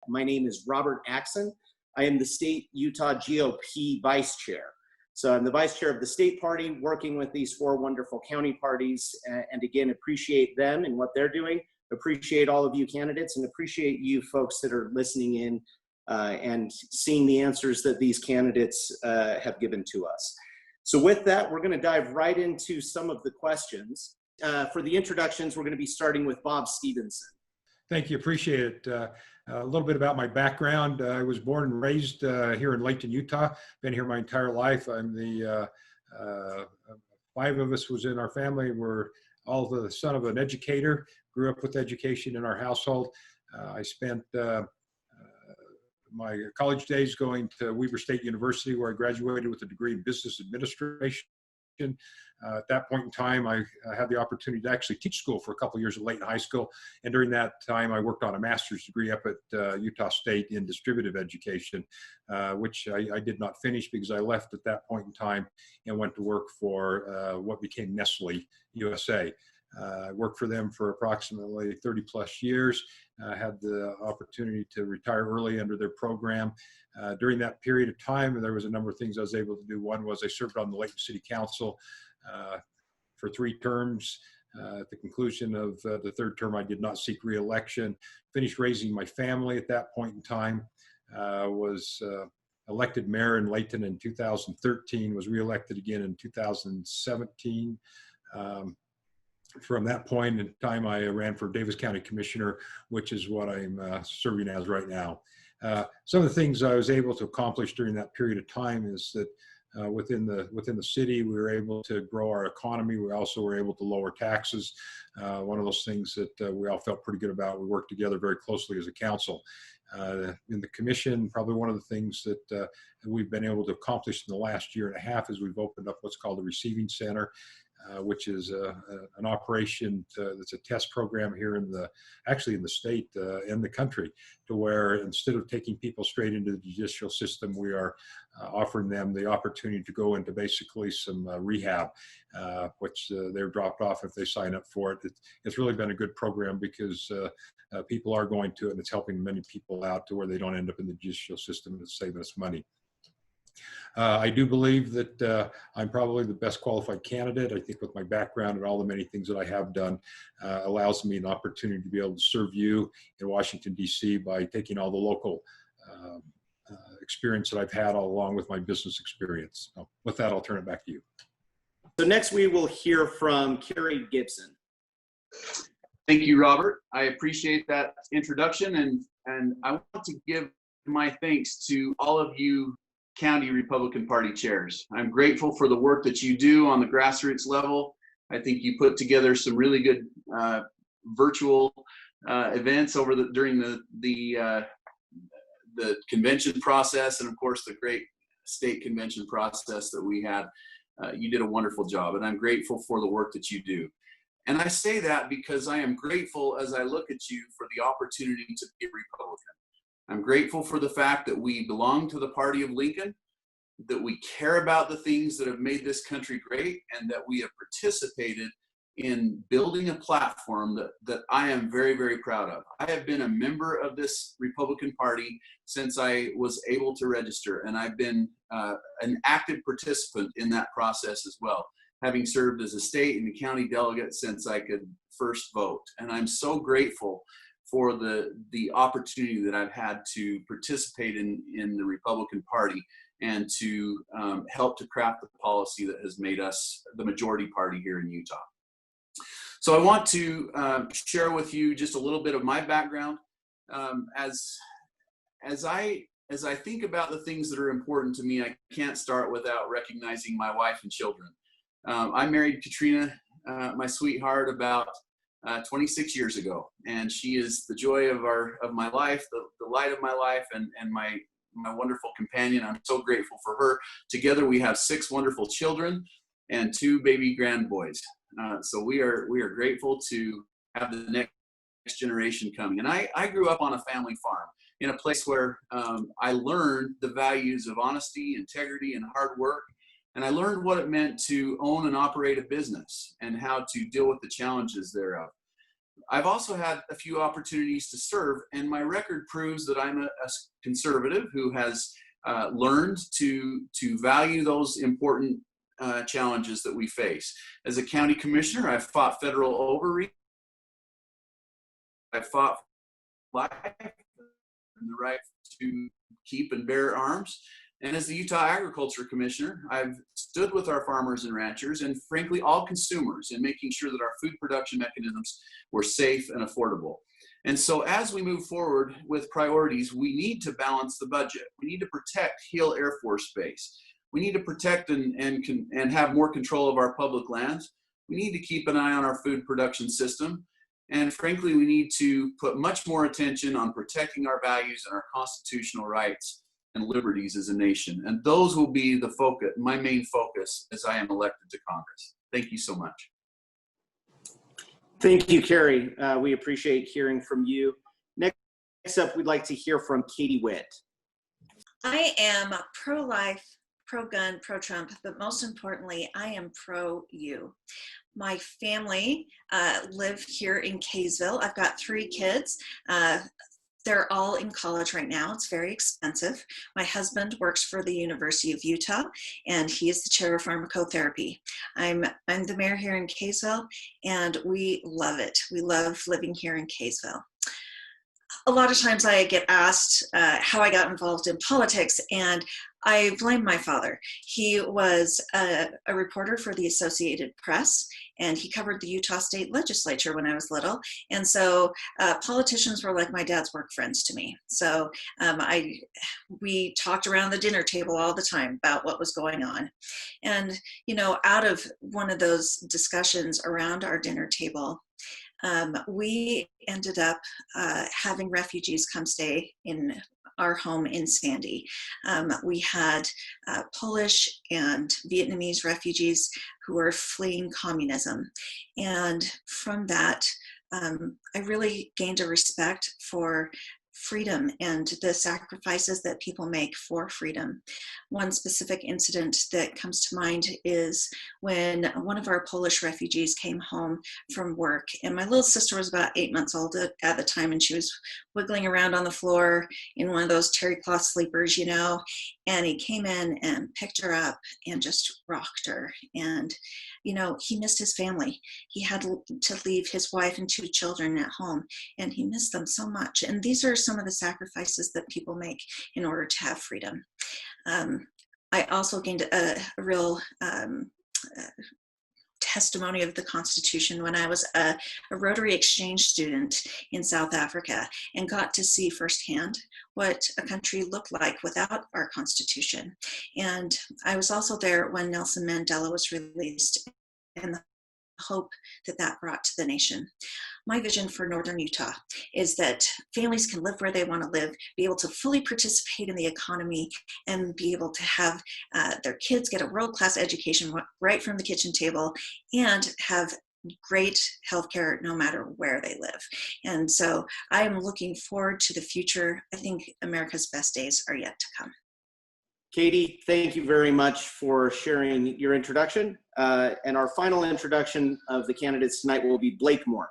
My name is Robert Axson. I am the state Utah GOP Vice-Chair. So I'm the Vice-Chair of the state party, working with these four wonderful county parties, and again, appreciate them and what they're doing. Appreciate all of you candidates and appreciate you folks that are listening in and seeing the answers that these candidates have given to us. So with that, we're going to dive right into some of the questions. For the introductions, we're going to be starting with Bob Stevenson. Thank you, appreciate it. A little bit about my background. I was born and raised here in Layton, Utah. Been here my entire life. I'm the, five of us was in our family. We're all the son of an educator. Grew up with education in our household. I spent my college days going to Weber State University, where I graduated with a degree in business administration. At that point in time, I had the opportunity to actually teach school for a couple of years at Layton High School. And during that time, I worked on a master's degree up at Utah State in distributive education, which I did not finish because I left at that point in time and went to work for what became Nestle USA. I worked for them for approximately 30 plus years. I had the opportunity to retire early under their program. During that period of time, there was a number of things I was able to do. One was I served on the Layton City Council for 3 terms. At the conclusion of the 3rd term, I did not seek re-election. Finished raising my family at that point in time. Was elected mayor in Layton in 2013, was re-elected again in 2017. From that point in time, I ran for Davis County Commissioner, which is what I'm serving as right now. Some of the things I was able to accomplish during that period of time is that within the city, we were able to grow our economy. We also were able to lower taxes. One of those things that we all felt pretty good about. We worked together very closely as a council. In the commission, probably one of the things that we've been able to accomplish in the last year and a half is we've opened up what's called the Receiving Center, which is an operation that's a test program here in the state and the country, to where instead of taking people straight into the judicial system, we are offering them the opportunity to go into basically some rehab, which they're dropped off if they sign up for it. It's really been a good program because people are going to it, and it's helping many people out to where they don't end up in the judicial system, and it's saving us money. I do believe that I'm probably the best qualified candidate. I think with my background and all the many things that I have done allows me an opportunity to be able to serve you in Washington, D.C. by taking all the local experience that I've had all along with my business experience. So with that, I'll turn it back to you. So next we will hear from Kerry Gibson. Thank you, Robert. I appreciate that introduction, and I want to give my thanks to all of you County Republican Party chairs. I'm grateful for the work that you do on the grassroots level. I think you put together some really good virtual events during the convention process, and of course the great state convention process that we had. You did a wonderful job, and I'm grateful for the work that you do. And I say that because I am grateful as I look at you for the opportunity to be a Republican. I'm grateful for the fact that we belong to the party of Lincoln, that we care about the things that have made this country great, and that we have participated in building a platform that I am very, very proud of. I have been a member of this Republican Party since I was able to register, and I've been an active participant in that process as well, having served as a state and county delegate since I could first vote. And I'm so grateful for the opportunity that I've had to participate in the Republican Party and to help to craft the policy that has made us the majority party here in Utah. So I want to share with you just a little bit of my background. As I think about the things that are important to me, I can't start without recognizing my wife and children. I married Katrina, my sweetheart, about 26 years ago, and she is the joy of my life, the light of my life, and my wonderful companion. I'm so grateful for her. Together we have 6 wonderful children and 2 baby grandboys. So we are grateful to have the next generation coming. And I grew up on a family farm in a place where I learned the values of honesty, integrity, and hard work. And I learned what it meant to own and operate a business and how to deal with the challenges thereof. I've also had a few opportunities to serve, and my record proves that I'm a conservative who has learned to value those important challenges that we face. As a county commissioner, I've fought federal overreach. I've fought life and the right to keep and bear arms. And as the Utah Agriculture Commissioner, I've stood with our farmers and ranchers and frankly all consumers in making sure that our food production mechanisms were safe and affordable. And so as we move forward with priorities, we need to balance the budget. We need to protect Hill Air Force Base. We need to protect and have more control of our public lands. We need to keep an eye on our food production system. And frankly, we need to put much more attention on protecting our values and our constitutional rights and liberties as a nation. And those will be the focus, my main focus as I am elected to Congress. Thank you so much. Thank you, Kerry. We appreciate hearing from you. Next up, we'd like to hear from Katie Witt. I am pro-life, pro-gun, pro-Trump, but most importantly, I am pro-you. My family live here in Kaysville. I've got 3 kids. They're all in college right now. It's very expensive. My husband works for the University of Utah, and he is the chair of pharmacotherapy. I'm the mayor here in Kaysville, and we love it. We love living here in Kaysville. A lot of times I get asked how I got involved in politics, and I blame my father. He was a reporter for the Associated Press, and he covered the Utah State Legislature when I was little. And so politicians were like my dad's work friends to me. So we talked around the dinner table all the time about what was going on. And, you know, out of one of those discussions around our dinner table, we ended up having refugees come stay in our home in Sandy. We had Polish and Vietnamese refugees who were fleeing communism. And from that, I really gained a respect for freedom and the sacrifices that people make for freedom. One specific incident that comes to mind is when one of our Polish refugees came home from work, and my little sister was about 8 months old at the time, and she was wiggling around on the floor in one of those terry cloth sleepers, you know, and he came in and picked her up and just rocked her. And, you know, he missed his family. He had to leave his wife and 2 children at home, and he missed them so much. And these are some of the sacrifices that people make in order to have freedom. I also gained a real testimony of the Constitution when I was a Rotary Exchange student in South Africa and got to see firsthand what a country looked like without our Constitution. And I was also there when Nelson Mandela was released, and the hope that that brought to the nation. My vision for Northern Utah is that families can live where they want to live, be able to fully participate in the economy, and be able to have their kids get a world-class education right from the kitchen table, and have great healthcare no matter where they live. And so I'm looking forward to the future. I think America's best days are yet to come. Katie, thank you very much for sharing your introduction. And our final introduction of the candidates tonight will be Blake Moore.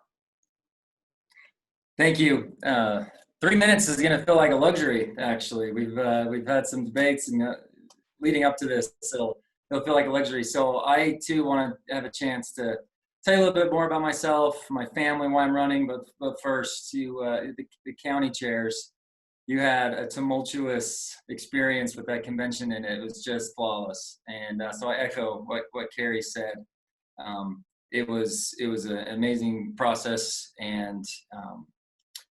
Thank you. 3 minutes is going to feel like a luxury. Actually, we've had some debates and leading up to this, so it'll feel like a luxury. So I too want to have a chance to tell you a little bit more about myself, my family, why I'm running. But first, to the county chairs, you had a tumultuous experience with that convention, and it was just flawless. And so I echo what Kerry said. It was an amazing process, and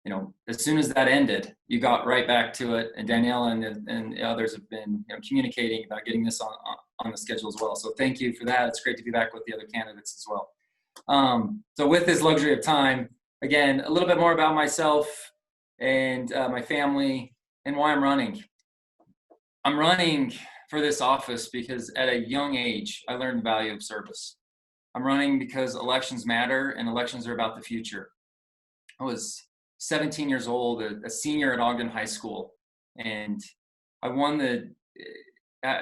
you know, as soon as that ended, you got right back to it. And Danielle and others have been, you know, communicating about getting this on the schedule as well. So thank you for that. It's great to be back with the other candidates as well. So with this luxury of time, again, a little bit more about myself and my family and why I'm running. I'm running for this office because at a young age, I learned the value of service. I'm running because elections matter, and elections are about the future. I was 17 years old, a senior at Ogden High School, and I won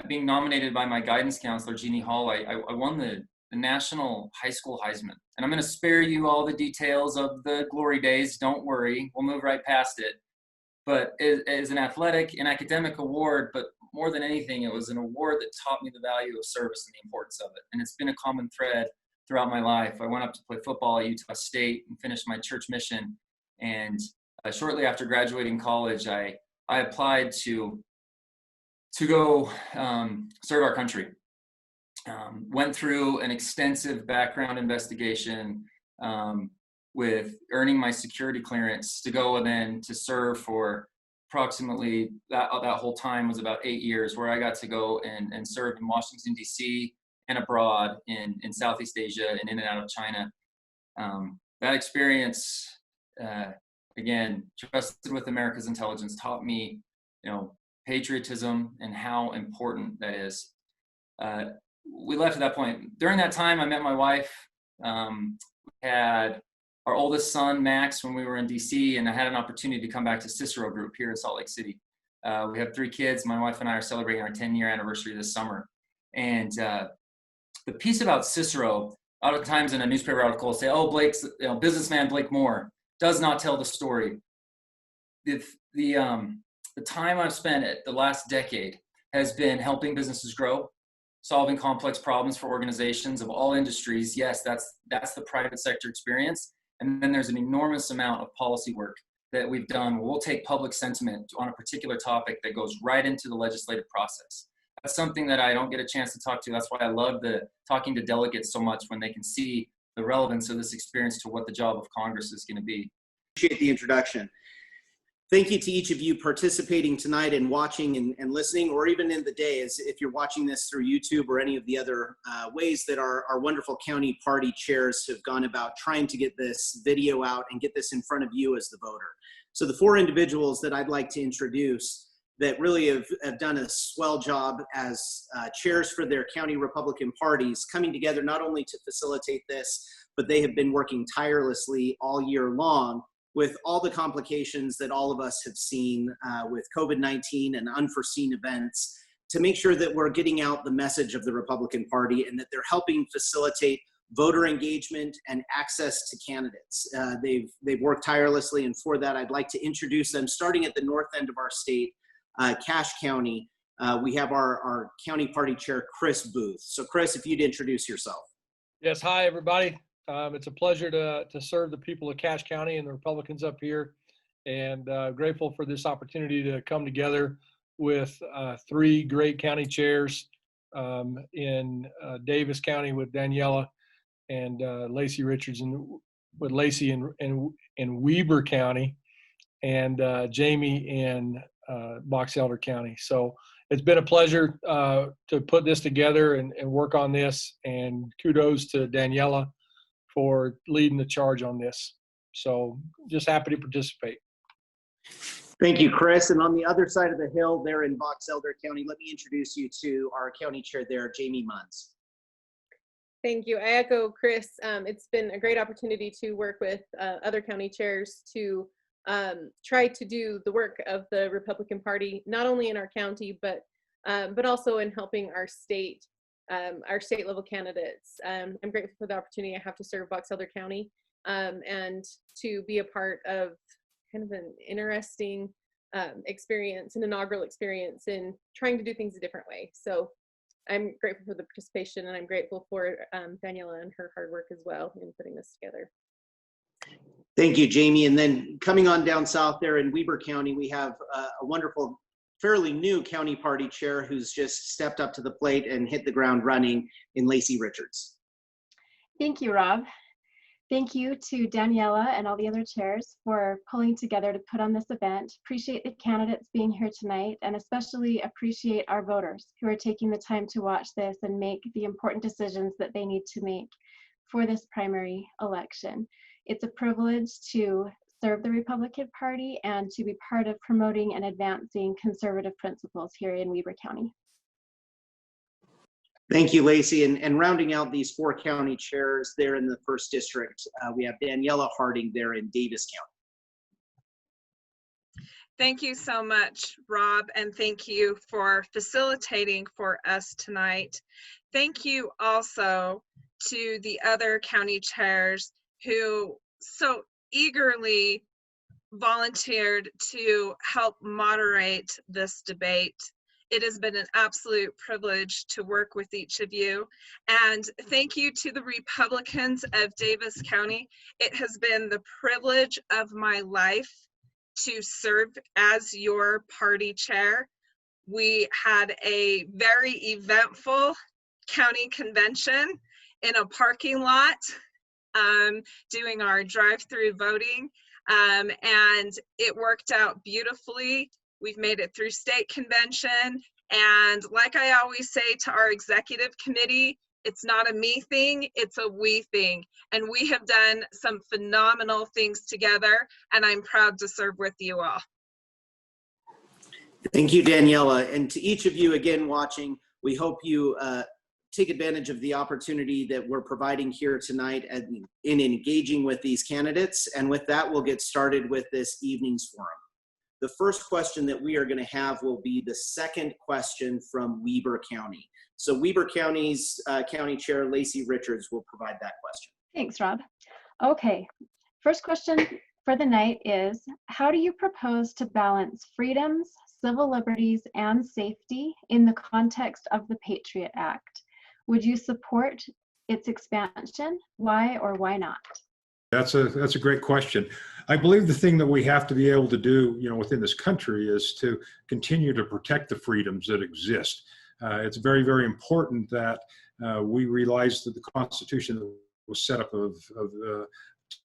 being nominated by my guidance counselor, Jeannie Hall, I won the National High School Heisman And I'm going to spare you all the details of the glory days. Don't worry, we'll move right past it. But as an athletic and academic award, but more than anything, it was an award that taught me the value of service and the importance of it. And it's been a common thread throughout my life. I went up to play football at Utah State and finished my church mission. And shortly after graduating college, I applied to go serve our country. Went through an extensive background investigation with earning my security clearance to go and then to serve for approximately that whole time was about 8 years, where I got to go and serve in Washington, D.C. and abroad in Southeast Asia and in and out of China. That experience, again, trusted with America's intelligence, taught me, patriotism and how important that is. We left at that point. During that time, I met my wife. We had our oldest son, Max, when we were in DC, and I had an opportunity to come back to Cicero Group here in Salt Lake City. We have 3 kids. My wife and I are celebrating our 10-year anniversary this summer. And the piece about Cicero, a lot of times in a newspaper article, say, oh, Blake's, businessman Blake Moore, does not tell the story. The time I've spent at the last decade has been helping businesses grow, solving complex problems for organizations of all industries. Yes, that's the private sector experience. And then there's an enormous amount of policy work that we've done. We'll take public sentiment on a particular topic that goes right into the legislative process. That's something that I don't get a chance to talk to. That's why I love talking to delegates so much, when they can see the relevance of this experience to what the job of Congress is going to be. Appreciate the introduction. Thank you to each of you participating tonight and watching and listening, or even in the day, as if you're watching this through YouTube or any of the other ways that our wonderful county party chairs have gone about trying to get this video out and get this in front of you as the voter. So the 4 individuals that I'd like to introduce that really have done a swell job as chairs for their county Republican parties, coming together not only to facilitate this, but they have been working tirelessly all year long with all the complications that all of us have seen with COVID-19 and unforeseen events, to make sure that we're getting out the message of the Republican Party and that they're helping facilitate voter engagement and access to candidates. They've worked tirelessly, and for that, I'd like to introduce them. Starting at the north end of our state, Cache County, we have our county party chair, Chris Booth. So Chris, if you'd introduce yourself. Yes, hi everybody. It's a pleasure to serve the people of Cache County and the Republicans up here, and grateful for this opportunity to come together with 3 great county chairs in Davis County with Daniela, and Lacey Richards with Lacey in Weber County, and Jaime in Box Elder County. So it's been a pleasure to put this together and work on this, and kudos to Daniela for leading the charge on this. So just happy to participate. Thank you, Chris. And on the other side of the hill there in Box Elder County, let me introduce you to our county chair there, Jaime Munns. Thank you. I echo Chris. It's been a great opportunity to work with other county chairs to try to do the work of the Republican Party, not only in our county, but also in helping our state level candidates. I'm grateful for the opportunity I have to serve Box Elder County and to be a part of kind of an interesting experience, an inaugural experience in trying to do things a different way. So I'm grateful for the participation, and I'm grateful for Daniela and her hard work as well in putting this together. Thank you, Jaime. And then coming on down south there in Weber County, we have a wonderful, fairly new county party chair who's just stepped up to the plate and hit the ground running in Lacey Richards. Thank you, Rob. Thank you to Daniela and all the other chairs for pulling together to put on this event. Appreciate the candidates being here tonight, and especially appreciate our voters who are taking the time to watch this and make the important decisions that they need to make for this primary election. It's a privilege to serve the Republican Party and to be part of promoting and advancing conservative principles here in Weber County. Thank you, Lacey. And rounding out these 4 county chairs there in the 1st District, we have Daniela Harding there in Davis County. Thank you so much, Rob, and thank you for facilitating for us tonight. Thank you also to the other county chairs who so eagerly volunteered to help moderate this debate. It has been an absolute privilege to work with each of you. And thank you to the Republicans of Davis County. It has been the privilege of my life to serve as your party chair. We had a very eventful county convention in a parking lot, doing our drive-through voting, and it worked out beautifully. We've made it through state convention, and like I always say to our executive committee, it's not a me thing, it's a we thing, and we have done some phenomenal things together, and I'm proud to serve with you all. Thank you, Daniela. And to each of you again watching, we hope you take advantage of the opportunity that we're providing here tonight in engaging with these candidates. And with that, we'll get started with this evening's forum. The first question that we are going to have will be the second question from Weber County. So Weber County's County Chair Lacey Richards will provide that question. Thanks, Rob. Okay, first question for the night is, how do you propose to balance freedoms, civil liberties, and safety in the context of the Patriot Act? Would you support its expansion? Why or why not? That's a great question. I believe the thing that we have to be able to do, within this country is to continue to protect the freedoms that exist. It's very, very important that we realize that the Constitution that was set up of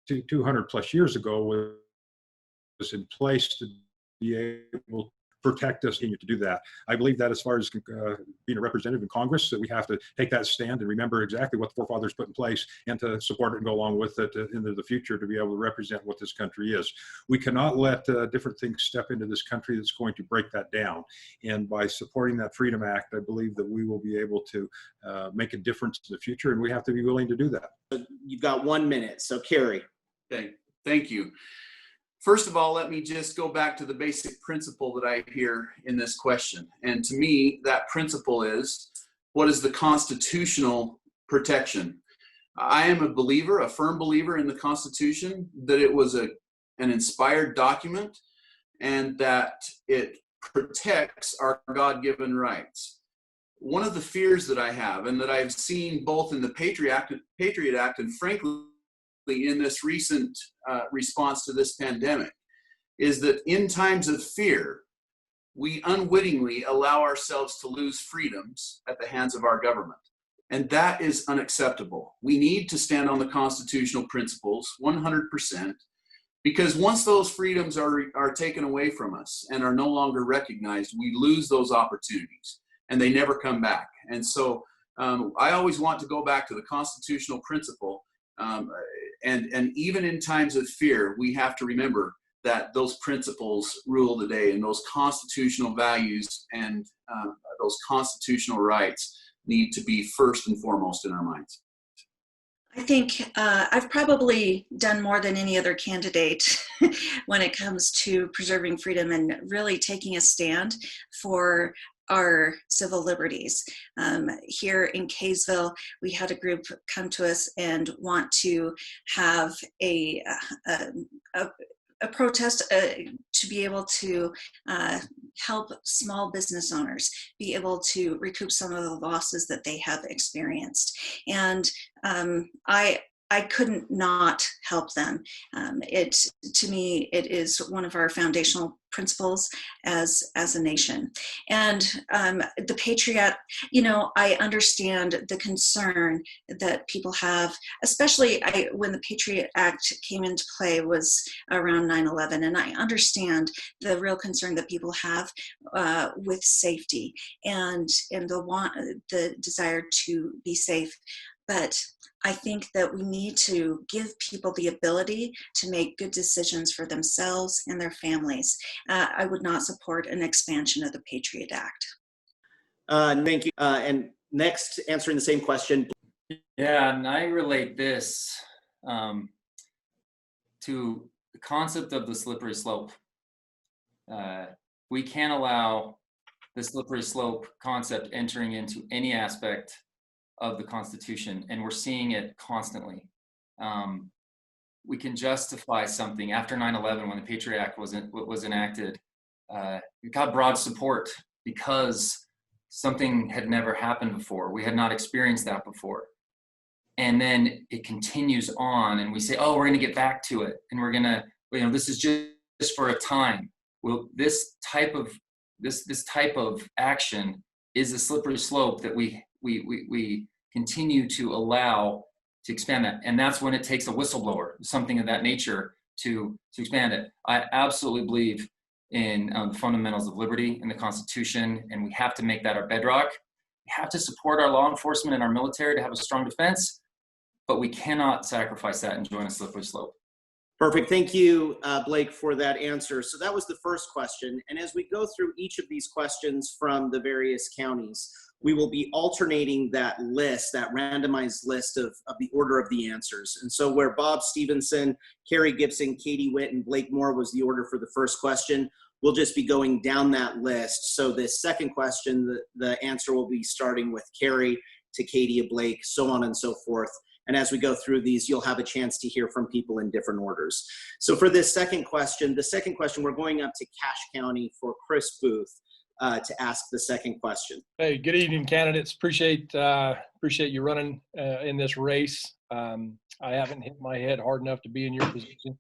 200 plus years ago was in place to be able to protect us, continue to do that. I believe that as far as being a representative in Congress, that we have to take that stand and remember exactly what the forefathers put in place and to support it and go along with it into the future to be able to represent what this country is. We cannot let different things step into this country that's going to break that down. And by supporting that Freedom Act, I believe that we will be able to make a difference in the future, and we have to be willing to do that. You've got 1 minute, so Kerry. Okay, thank you. First of all, let me just go back to the basic principle that I hear in this question. And to me, that principle is, what is the constitutional protection? I am a believer, a firm believer in the Constitution, that it was an inspired document and that it protects our God-given rights. One of the fears that I have, and that I've seen both in the Patriot Act and frankly in this recent response to this pandemic, is that in times of fear, we unwittingly allow ourselves to lose freedoms at the hands of our government. And that is unacceptable. We need to stand on the constitutional principles 100%, because once those freedoms are taken away from us and are no longer recognized, we lose those opportunities and they never come back. And so I always want to go back to the constitutional principle. And even in times of fear, we have to remember that those principles rule the day, and those constitutional values and those constitutional rights need to be first and foremost in our minds. I think I've probably done more than any other candidate when it comes to preserving freedom and really taking a stand for our civil liberties. Here in Kaysville, we had a group come to us and want to have a protest to be able to help small business owners be able to recoup some of the losses that they have experienced. And I couldn't not help them. To me, it is one of our foundational principles as a nation. And the Patriot, I understand the concern that people have, especially when the Patriot Act came into play was around 9/11. And I understand the real concern that people have with safety and the desire to be safe. But I think that we need to give people the ability to make good decisions for themselves and their families. I would not support an expansion of the Patriot Act. Thank you. And next, answering the same question. Yeah, and I relate this to the concept of the slippery slope. We can't allow the slippery slope concept entering into any aspect of the Constitution, and we're seeing it constantly. We can justify something after 9/11 when the Patriot Act was enacted. It got broad support because something had never happened before. We had not experienced that before. And then it continues on, and we say, oh, we're going to get back to it, and we're going to, this is just for a time. Well, this type of action is a slippery slope that we continue to allow to expand that. And that's when it takes a whistleblower, something of that nature, to expand it. I absolutely believe in the fundamentals of liberty and the Constitution, and we have to make that our bedrock. We have to support our law enforcement and our military to have a strong defense, but we cannot sacrifice that and join a slippery slope. Perfect. Thank you, Blake, for that answer. So that was the first question. And as we go through each of these questions from the various counties, we will be alternating that list, that randomized list of the order of the answers. And so where Bob Stevenson, Kerry Gibson, Katie Witt, and Blake Moore was the order for the first question, we'll just be going down that list. So this second question, the answer will be starting with Kerry to Katie, Blake, so on and so forth. And as we go through these, you'll have a chance to hear from people in different orders. So for this second question, we're going up to Cache County for Chris Booth to ask the second question. Hey, good evening, candidates. Appreciate you running in this race. I haven't hit my head hard enough to be in your position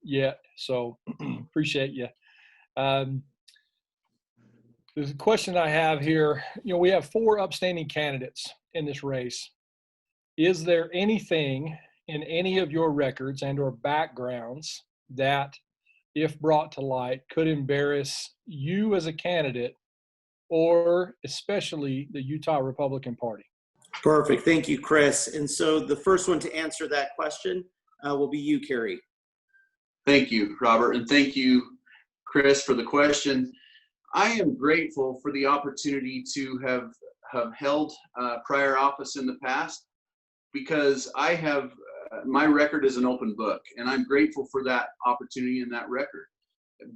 yet, so appreciate you. The question I have here, we have 4 upstanding candidates in this race. Is there anything in any of your records and or backgrounds that, if brought to light, could embarrass you as a candidate or especially the Utah Republican Party? Perfect. Thank you, Chris. And so the first one to answer that question will be you, Kerry. Thank you, Robert, and thank you, Chris, for the question. I am grateful for the opportunity to have held prior office in the past, because I have, my record is an open book, and I'm grateful for that opportunity and that record.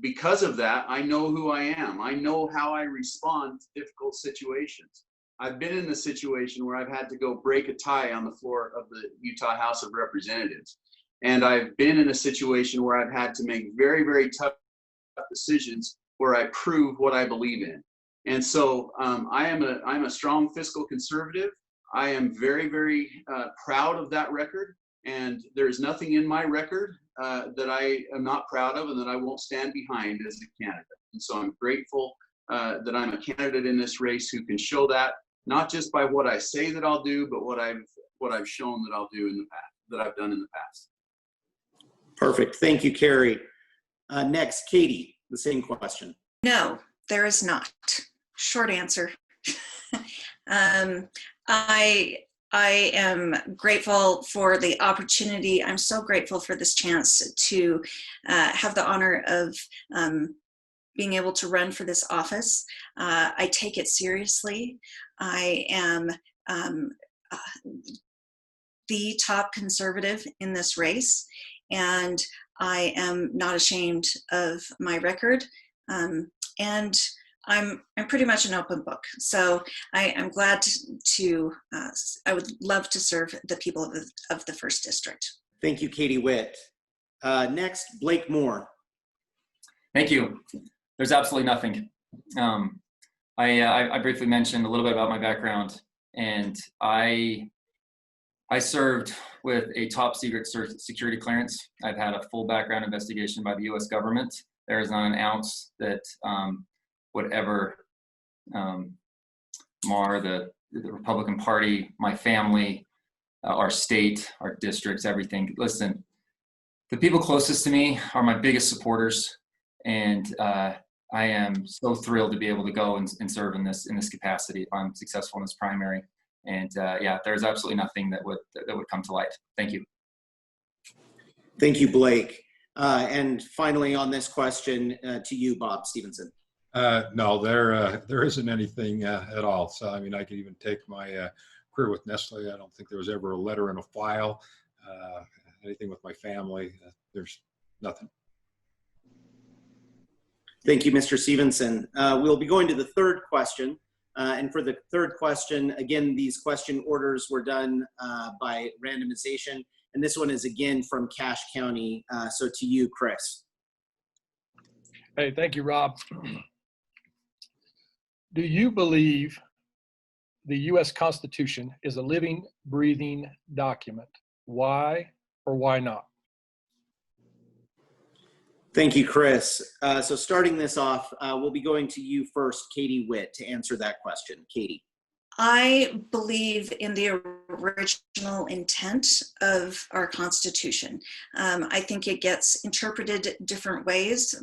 Because of that, I know who I am. I know how I respond to difficult situations. I've been in the situation where I've had to go break a tie on the floor of the Utah House of Representatives. And I've been in a situation where I've had to make very, very tough decisions where I prove what I believe in. And so I'm a strong fiscal conservative. I am very, very proud of that record, and there's nothing in my record that I am not proud of and that I won't stand behind as a candidate. And so I'm grateful that I'm a candidate in this race who can show that, not just by what I say that I'll do, but what I've shown that I'll do in the past, that I've done in the past. Perfect. Thank you, Kerry. Next, Katie, the same question. No, there is not. Short answer. I am grateful for the opportunity. I'm so grateful for this chance to have the honor of being able to run for this office. I take it seriously. I am the top conservative in this race, and I am not ashamed of my record. And I'm pretty much an open book. So I'm glad to I would love to serve the people of the first district. Thank you, Katie Witt. Next, Blake Moore. Thank you. There's absolutely nothing. I briefly mentioned a little bit about my background, and I served with a top secret security clearance. I've had a full background investigation by the U.S. government. There is not an ounce that would ever mar the Republican Party, my family, our state, our districts, everything. Listen, the people closest to me are my biggest supporters, and I am so thrilled to be able to go and serve in this capacity if I'm successful in this primary. And yeah, there's absolutely nothing that would come to light. Thank you. Thank you, Blake. And finally, on this question, to you, Bob Stevenson. No, there isn't anything at all. So, I mean, I could even take my career with Nestle. I don't think there was ever a letter in a file, anything with my family. There's nothing. Thank you, Mr. Stevenson. We'll be going to the third question. And for the third question, again, these question orders were done by randomization. And this one is again from Cache County. So to you, Chris. Hey, thank you, Rob. Do you believe the U.S. Constitution is a living, breathing document? Why or why not? Thank you, Chris. So starting this off, we'll be going to you first, Katie Witt, to answer that question. Katie. I believe in the original intent of our Constitution. I think it gets interpreted different ways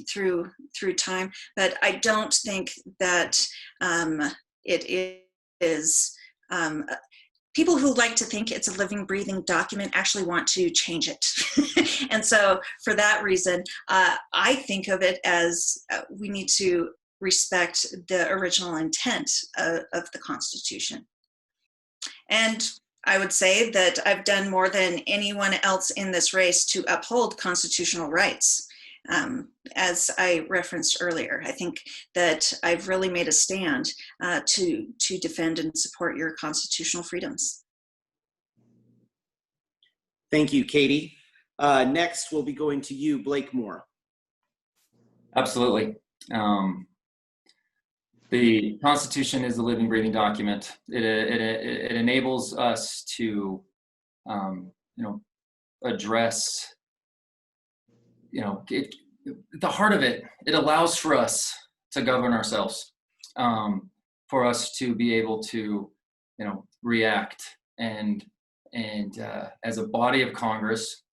through time, but I don't think that it is. People who like to think it's a living, breathing document actually want to change it. And so for that reason, I think of it as we need to respect the original intent of the Constitution. And I would say that I've done more than anyone else in this race to uphold constitutional rights. As I referenced earlier, I think that I've really made a stand to defend and support your constitutional freedoms. Thank you, Katie. Next, we'll be going to you, Blake Moore. Absolutely. The Constitution is a living, breathing document. It enables us to, address, the heart of it. It allows for us to govern ourselves, for us to be able to, react and as a body of Congress,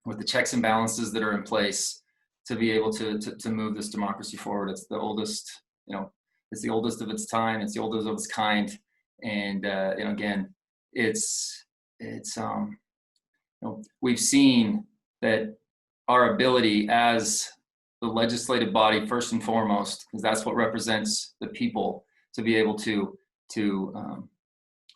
with the checks and balances that are in place, to be able to move this democracy forward. It's the oldest, it's the oldest of its time. It's the oldest of its kind. And again, we've seen that our ability as the legislative body, first and foremost, because that's what represents the people, to be able to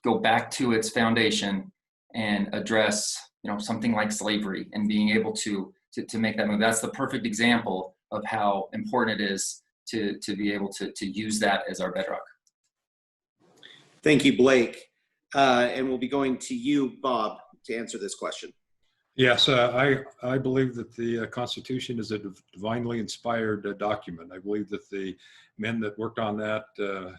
go back to its foundation and address, something like slavery, and being able to make that move. That's the perfect example of how important it is to be able to use that as our bedrock. Thank you, Blake. And we'll be going to you, Bob, to answer this question. Yes, I believe that the Constitution is a divinely inspired document. I believe that the men that worked on that a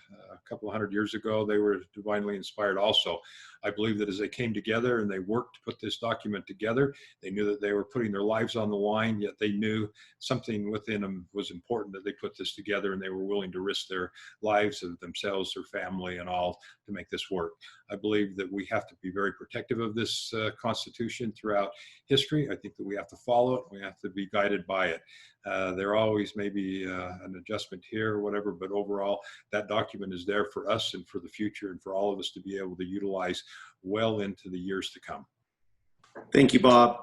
couple of hundred years ago, they were divinely inspired also. I believe that as they came together and they worked to put this document together, they knew that they were putting their lives on the line, yet they knew something within them was important, that they put this together, and they were willing to risk their lives of themselves, their family, and all to make this work. I believe that we have to be very protective of this Constitution throughout history. I think that we have to follow it. We have to be guided by it. There always may be an adjustment here or whatever, but overall, that document is there for us and for the future, and for all of us to be able to utilize well into the years to come. Thank you, Bob.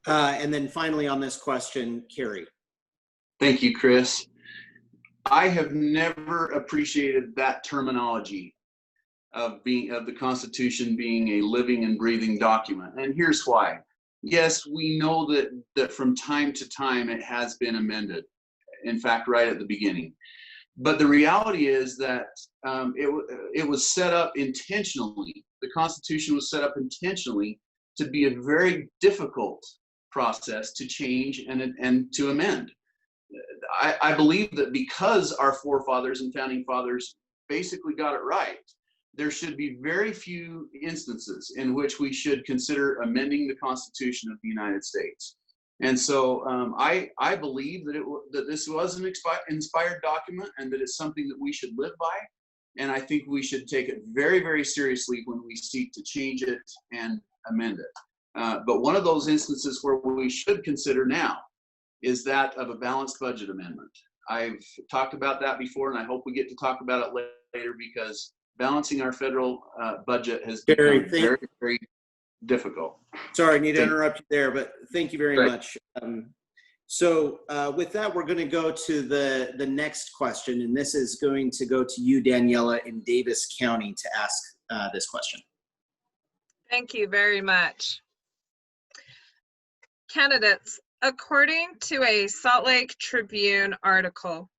And then finally on this question, Kerry. Thank you, Chris. I have never appreciated that terminology of the Constitution being a living and breathing document, and here's why. Yes, we know that from time to time it has been amended. In fact, right at the beginning. But the reality is that it was set up intentionally. The Constitution was set up intentionally to be a very difficult process to change and to amend. I believe that because our forefathers and founding fathers basically got it right, there should be very few instances in which we should consider amending the Constitution of the United States. And so I believe that this was an inspired document, and that it's something that we should live by. And I think we should take it very, very seriously when we seek to change it and amend it. But one of those instances where we should consider now is that of a balanced budget amendment. I've talked about that before, and I hope we get to talk about it later, because balancing our federal budget has become very, very difficult. Sorry, I need to interrupt you there, but thank you very much. So with that, we're going to go to the next question, and this is going to go to you, Daniela, in Davis County, to ask this question. Thank you very much. Candidates, according to a Salt Lake Tribune article,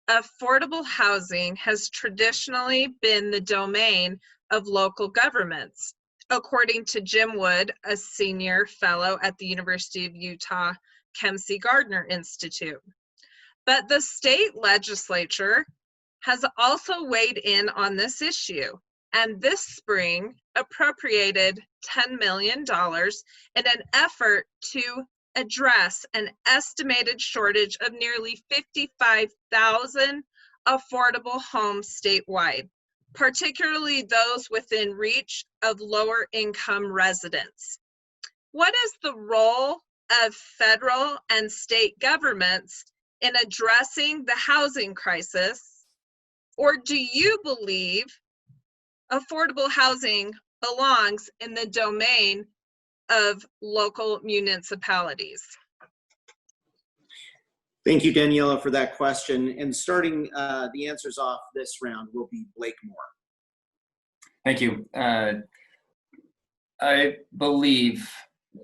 affordable housing has traditionally been the domain of local governments, according to Jim Wood, a senior fellow at the University of Utah Kempsey Gardner Institute. But the state legislature has also weighed in on this issue, and this spring appropriated $10 million in an effort to address an estimated shortage of nearly 55,000 affordable homes statewide, particularly those within reach of lower income residents. What is the role of federal and state governments in addressing the housing crisis? Or do you believe affordable housing belongs in the domain of local municipalities? Thank you, Daniela, for that question. And starting the answers off this round will be Blake Moore. Thank you. I believe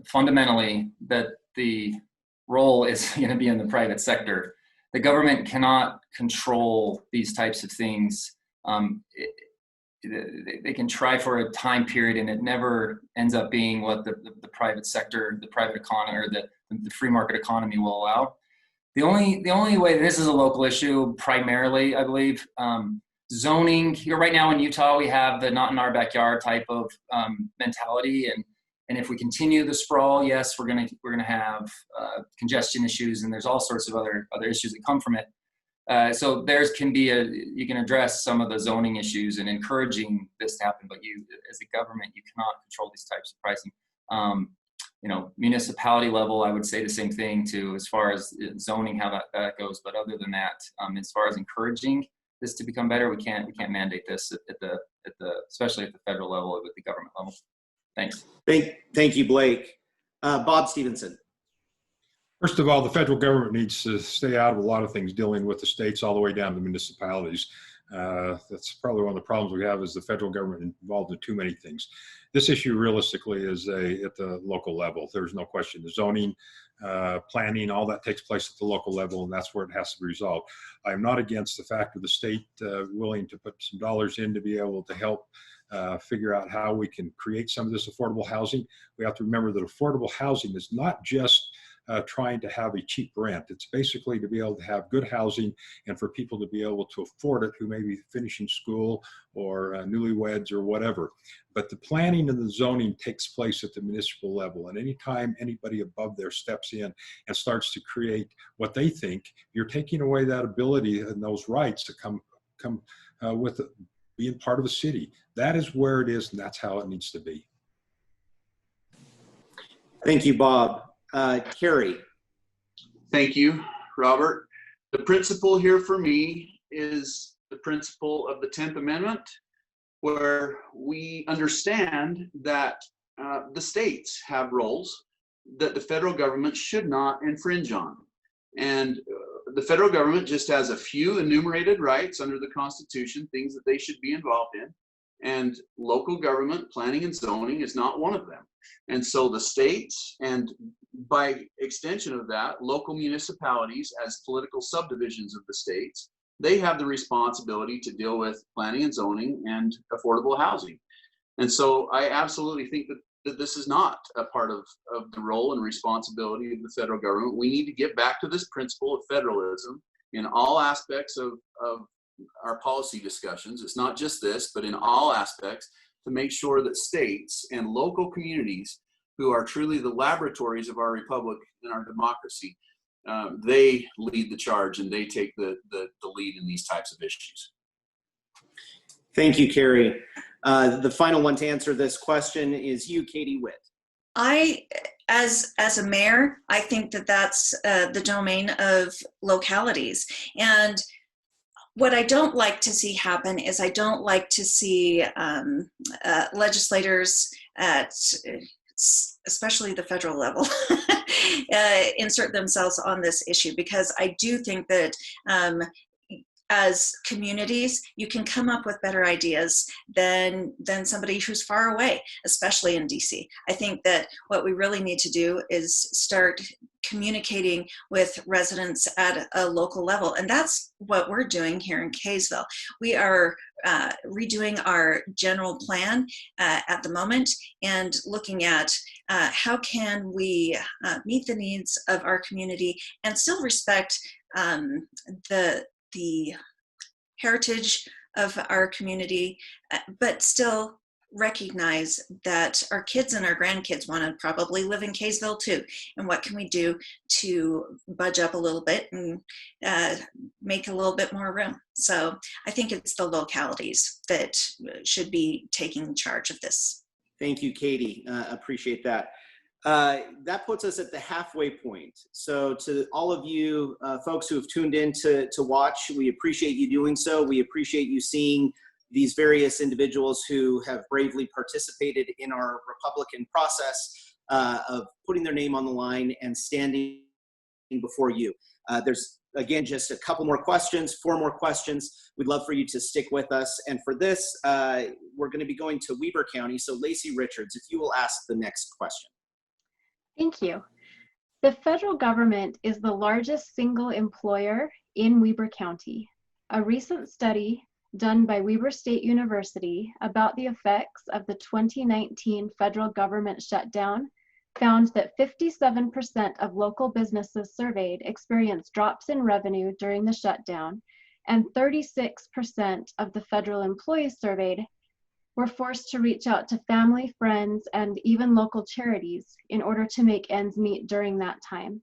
fundamentally that the role is going to be in the private sector. The government cannot control these types of things. They can try for a time period, and it never ends up being what the private sector, the private economy, or the free market economy will allow. The only way, this is a local issue primarily, I believe. Zoning, right now in Utah, we have the not in our backyard type of mentality, and if we continue the sprawl, yes, we're gonna have congestion issues, and there's all sorts of other issues that come from it. So you can address some of the zoning issues and encouraging this to happen, but you, as a government, you cannot control these types of pricing. Municipality level, I would say the same thing too, as far as zoning, how that goes. But other than that, as far as encouraging this to become better, we can't mandate this especially at the federal level or at the government level. Thanks. Thank you, Blake. Bob Stevenson. First of all, the federal government needs to stay out of a lot of things dealing with the states all the way down to municipalities. That's probably one of the problems we have, is the federal government involved in too many things. This issue realistically is at the local level. There's no question. The zoning, planning, all that takes place at the local level, and that's where it has to be resolved. I'm not against the fact of the state willing to put some dollars in to be able to help figure out how we can create some of this affordable housing. We have to remember that affordable housing is not just trying to have a cheap rent. It's basically to be able to have good housing and for people to be able to afford it who may be finishing school or newlyweds or whatever. But the planning and the zoning takes place at the municipal level. And anytime anybody above there steps in and starts to create what they think, you're taking away that ability and those rights to come with being part of a city. That is where it is, and that's how it needs to be. Thank you, Bob. Kerry. Thank you, Robert. The principle here for me is the principle of the 10th Amendment, where we understand that the states have roles that the federal government should not infringe on. And the federal government just has a few enumerated rights under the Constitution, things that they should be involved in. And local government, planning and zoning, is not one of them. And so the states, and by extension of that, local municipalities as political subdivisions of the states, they have the responsibility to deal with planning and zoning and affordable housing. And so I absolutely think that this is not a part of the role and responsibility of the federal government. We need to get back to this principle of federalism in all aspects of our policy discussions. It's not just this, but in all aspects, to make sure that states and local communities, who are truly the laboratories of our republic and our democracy, they lead the charge and they take the lead in these types of issues. Thank you, Kerry. The final one to answer this question is you, Katie Witt. As a mayor, I think that that's the domain of localities. And what I don't like to see happen is I don't like to see legislators at especially the federal level insert themselves on this issue, because I do think that as communities, you can come up with better ideas than somebody who's far away, especially in DC. I think that what we really need to do is start communicating with residents at a local level. And that's what we're doing here in Kaysville. We are redoing our general plan at the moment and looking at how can we meet the needs of our community and still respect the heritage of our community, but still recognize that our kids and our grandkids want to probably live in Kaysville too. And what can we do to budge up a little bit and make a little bit more room? So I think it's the localities that should be taking charge of this. Thank you, Katie. Appreciate that. That puts us at the halfway point. So to all of you folks who have tuned in to watch, we appreciate you doing so. We appreciate you seeing these various individuals who have bravely participated in our Republican process of putting their name on the line and standing before you. There's, again, just a couple more questions, 4 more questions. We'd love for you to stick with us. And for this, we're going to be going to Weber County. So Lacey Richards, if you will ask the next question. Thank you. The federal government is the largest single employer in Weber County. A recent study done by Weber State University about the effects of the 2019 federal government shutdown found that 57% of local businesses surveyed experienced drops in revenue during the shutdown, and 36% of the federal employees surveyed were forced to reach out to family, friends, and even local charities in order to make ends meet during that time.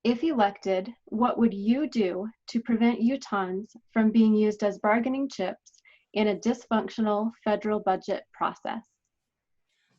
If elected, what would you do to prevent Utahns from being used as bargaining chips in a dysfunctional federal budget process?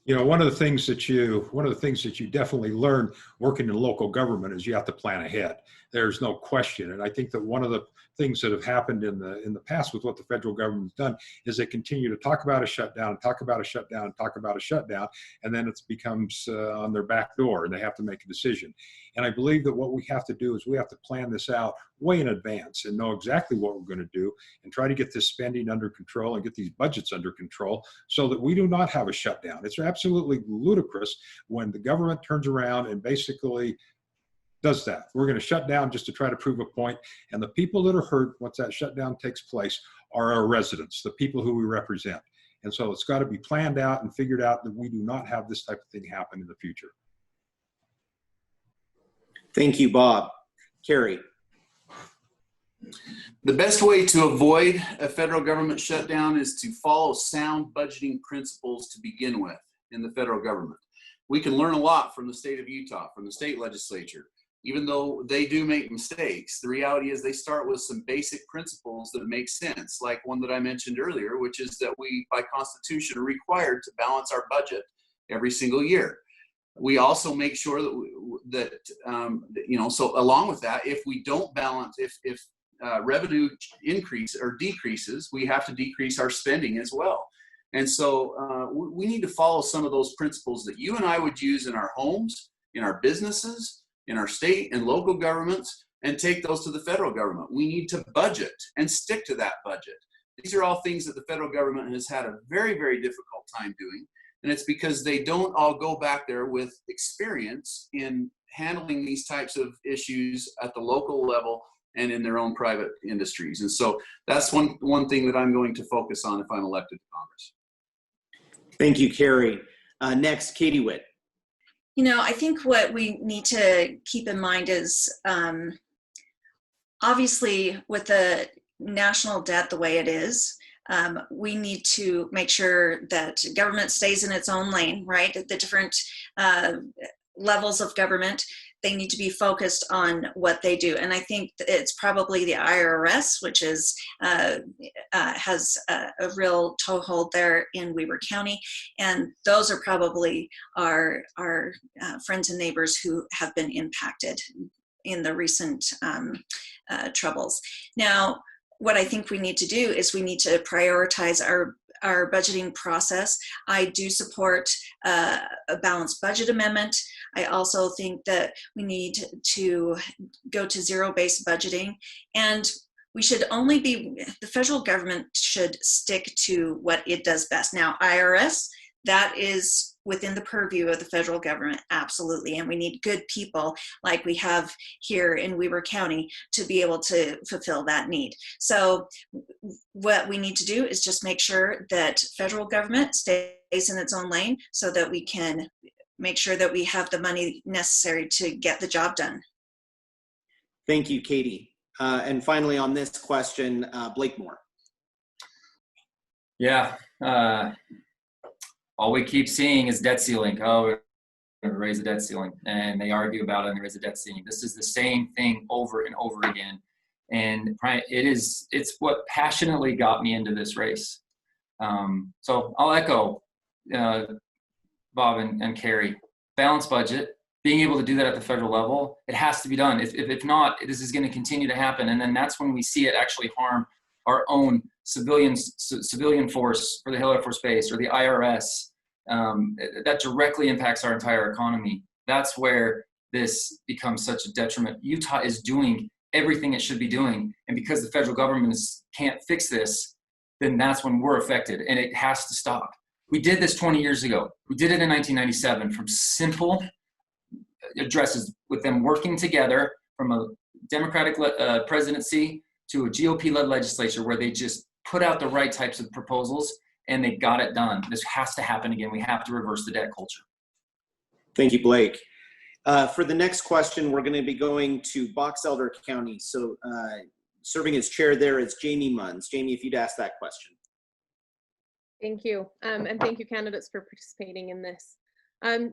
You know, one of the things that you definitely learn working in local government is you have to plan ahead. There's no question. And I think that one of the things that have happened in the past with what the federal government's done is they continue to talk about a shutdown, talk about a shutdown, talk about a shutdown, and then it becomes on their back door and they have to make a decision. And I believe that what we have to do is we have to plan this out way in advance and know exactly what we're going to do and try to get this spending under control and get these budgets under control so that we do not have a shutdown. It's absolutely ludicrous when the government turns around and basically does that. We're going to shut down just to try to prove a point. And the people that are hurt once that shutdown takes place are our residents, the people who we represent. And so it's got to be planned out and figured out that we do not have this type of thing happen in the future. Thank you, Bob. Kerry. The best way to avoid a federal government shutdown is to follow sound budgeting principles to begin with in the federal government. We can learn a lot from the state of Utah, from the state legislature. Even though they do make mistakes, the reality is they start with some basic principles that make sense, like one that I mentioned earlier, which is that we, by Constitution, are required to balance our budget every single year. We also make sure that so along with that, if we don't balance, if revenue increase or decreases, we have to decrease our spending as well. And so we need to follow some of those principles that you and I would use in our homes, in our businesses, in our state and local governments, and take those to the federal government. We need to budget and stick to that budget. These are all things that the federal government has had a very, very difficult time doing. And it's because they don't all go back there with experience in handling these types of issues at the local level and in their own private industries. And so that's one thing that I'm going to focus on if I'm elected to Congress. Thank you, Kerry. Next, Katie Witt. You know, I think what we need to keep in mind is obviously with the national debt the way it is, we need to make sure that government stays in its own lane, right? The different levels of government, they need to be focused on what they do. And I think it's probably the IRS, which is has a real toehold there in Weber County. And those are probably our friends and neighbors who have been impacted in the recent troubles. Now, what I think we need to do is we need to prioritize our budgeting process. I do support a balanced budget amendment. I also think that we need to go to zero-based budgeting. And we should only be, the federal government should stick to what it does best. Now, IRS, that is within the purview of the federal government, absolutely. And we need good people like we have here in Weber County to be able to fulfill that need. So what we need to do is just make sure that federal government stays in its own lane so that we can make sure that we have the money necessary to get the job done. Thank you, Katie. And finally on this question, Blake Moore. Yeah. All we keep seeing is debt ceiling. Oh, we're going to raise the debt ceiling. And they argue about it and they raise the debt ceiling. This is the same thing over and over again. And it's what passionately got me into this race. So I'll echo Bob and Kerry. Balanced budget, being able to do that at the federal level, it has to be done. If not, this is going to continue to happen. And then that's when we see it actually harm our own civilian force for the Hill Air Force Base or the IRS. That directly impacts our entire economy. That's where this becomes such a detriment. Utah is doing everything it should be doing. And because the federal government can't fix this, then that's when we're affected, and it has to stop. We did this 20 years ago. We did it in 1997 from simple addresses with them working together from a Democratic presidency to a GOP-led legislature where they just put out the right types of proposals and they got it done. This has to happen again. We have to reverse the debt culture. Thank you, Blake. For the next question, we're going to be going to Box Elder County. So serving as chair there is Jaime Munns. Jaime, if you'd ask that question. Thank you. And thank you, candidates, for participating in this.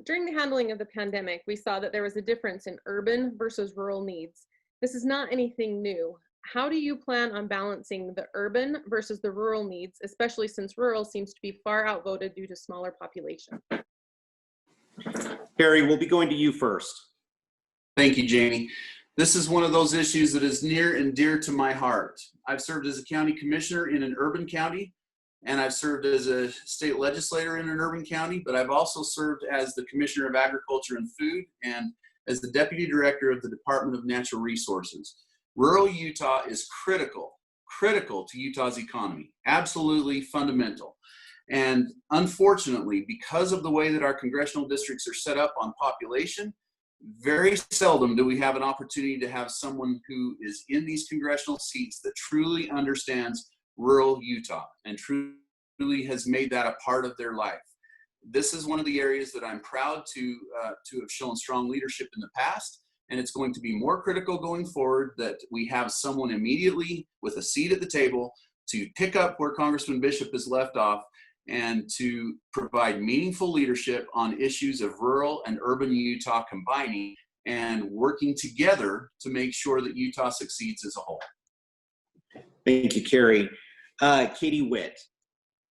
During the handling of the pandemic, we saw that there was a difference in urban versus rural needs. This is not anything new. How do you plan on balancing the urban versus the rural needs, especially since rural seems to be far outvoted due to smaller population? Kerry, we'll be going to you first. Thank you, Jaime. This is one of those issues that is near and dear to my heart. I've served as a county commissioner in an urban county, and I've served as a state legislator in an urban county, but I've also served as the Commissioner of Agriculture and Food and as the Deputy Director of the Department of Natural Resources. Rural Utah is critical to Utah's economy, absolutely fundamental. And unfortunately, because of the way that our congressional districts are set up on population, very seldom do we have an opportunity to have someone who is in these congressional seats that truly understands rural Utah and truly has made that a part of their life. This is one of the areas that I'm proud to have shown strong leadership in the past, and it's going to be more critical going forward that we have someone immediately with a seat at the table to pick up where Congressman Bishop has left off and to provide meaningful leadership on issues of rural and urban Utah combining and working together to make sure that Utah succeeds as a whole. Thank you, Kerry. Katie Witt.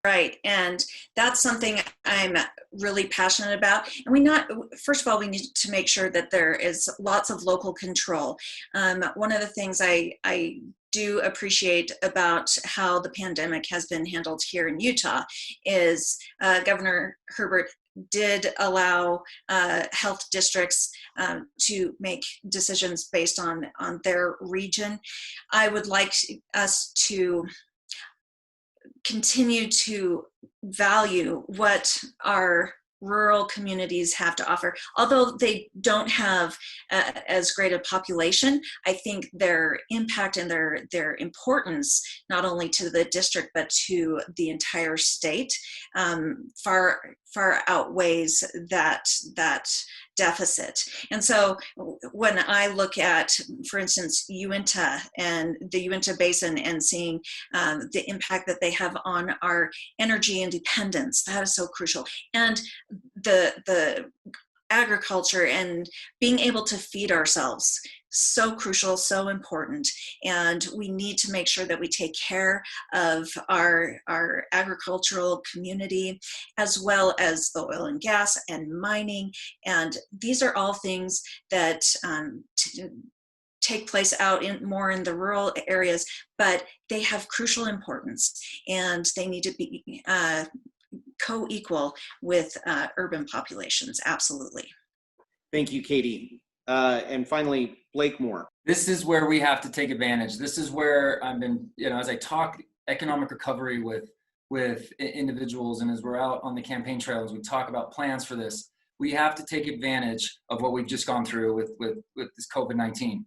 Right, and that's something I'm really passionate about. And first of all, we need to make sure that there is lots of local control. One of the things I do appreciate about how the pandemic has been handled here in Utah is Governor Herbert did allow health districts to make decisions based on their region. I would like us to continue to value what our rural communities have to offer. Although they don't have as great a population, I think their impact and their importance, not only to the district, but to the entire state, far outweighs that deficit. And so when I look at, for instance, Uinta and the Uinta Basin and seeing the impact that they have on our energy independence, that is so crucial. And the agriculture and being able to feed ourselves, so crucial, so important. And we need to make sure that we take care of our agricultural community, as well as the oil and gas and mining. And these are all things that take place out more in the rural areas, but they have crucial importance, and they need to be co-equal with urban populations, absolutely. Thank you, Katie. And finally, Blake Moore. This is where we have to take advantage. This is where I've been, as I talk economic recovery with individuals, and as we're out on the campaign trail, as we talk about plans for this, we have to take advantage of what we've just gone through with this COVID-19.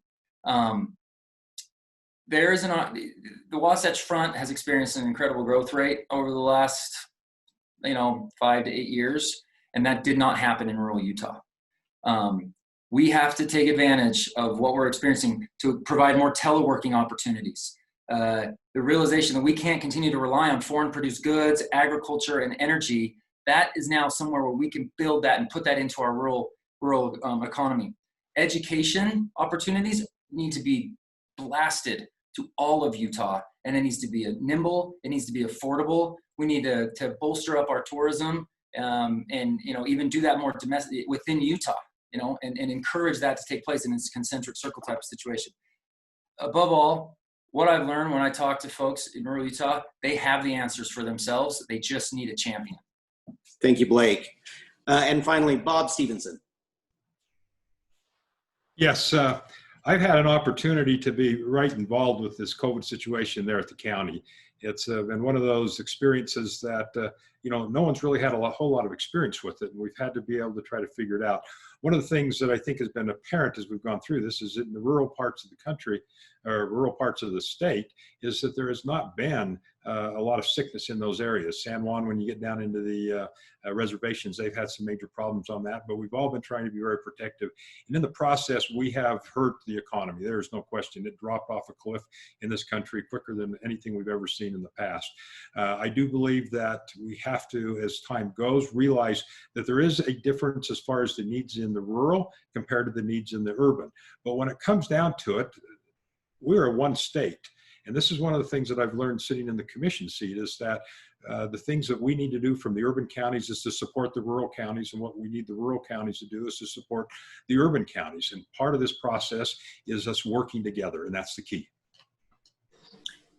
The Wasatch Front has experienced an incredible growth rate over the last, 5 to 8 years, and that did not happen in rural Utah. We have to take advantage of what we're experiencing to provide more teleworking opportunities. The realization that we can't continue to rely on foreign produced goods, agriculture, and energy, that is now somewhere where we can build that and put that into our rural economy. Education opportunities need to be blasted to all of Utah, and it needs to be nimble, it needs to be affordable. We need to bolster up our tourism and even do that more domestic within Utah, and encourage that to take place in this concentric circle type of situation. Above all, what I've learned when I talk to folks in rural Utah, they have the answers for themselves. They just need a champion. Thank you, Blake. And finally, Bob Stevenson. Yes, I've had an opportunity to be right involved with this COVID situation there at the county. It's been one of those experiences that, no one's really had a whole lot of experience with it, and we've had to be able to try to figure it out. One of the things that I think has been apparent as we've gone through this is in the rural parts of the country, or rural parts of the state, is that there has not been a lot of sickness in those areas. San Juan, when you get down into the reservations, they've had some major problems on that, but we've all been trying to be very protective. And in the process, we have hurt the economy. There is no question. It dropped off a cliff in this country quicker than anything we've ever seen in the past. I do believe that we have to, as time goes, realize that there is a difference as far as the needs in the rural compared to the needs in the urban. But when it comes down to it, we're one state. And this is one of the things that I've learned sitting in the commission seat, is that the things that we need to do from the urban counties is to support the rural counties, and what we need the rural counties to do is to support the urban counties. And part of this process is us working together, and that's the key.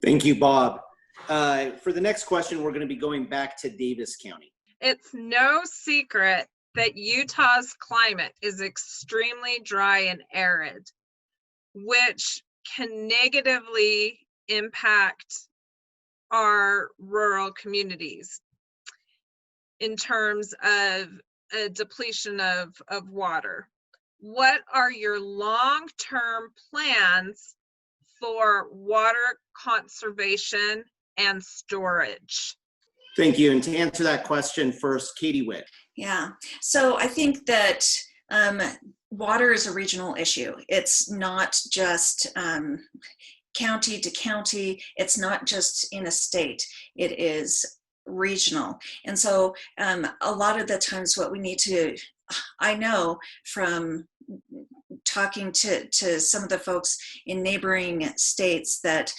Thank you, Bob. For the next question, we're going to be going back to Davis County. It's no secret that Utah's climate is extremely dry and arid, which can negatively impact our rural communities in terms of a depletion of water. What are your long-term plans for water conservation and storage? Thank you. And to answer that question first, Katie Witt. Yeah, so I think that water is a regional issue. It's not just county to county. It's not just in a state. It is regional. And so a lot of the times what we need to, I know from talking to some of the folks in neighboring states, that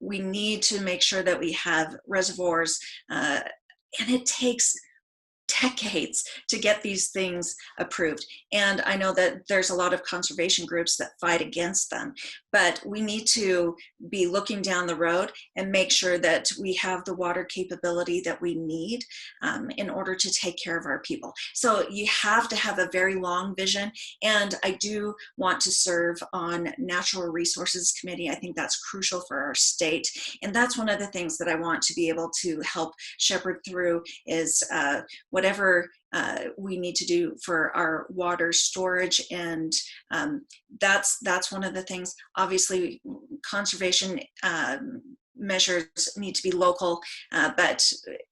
we need to make sure that we have reservoirs, and it takes decades to get these things approved. And I know that there's a lot of conservation groups that fight against them, but we need to be looking down the road and make sure that we have the water capability that we need in order to take care of our people. So you have to have a very long vision. And I do want to serve on Natural Resources Committee. I think that's crucial for our state. And that's one of the things that I want to be able to help shepherd through, is whatever we need to do for our water storage. And that's one of the things. Obviously, conservation measures need to be local, but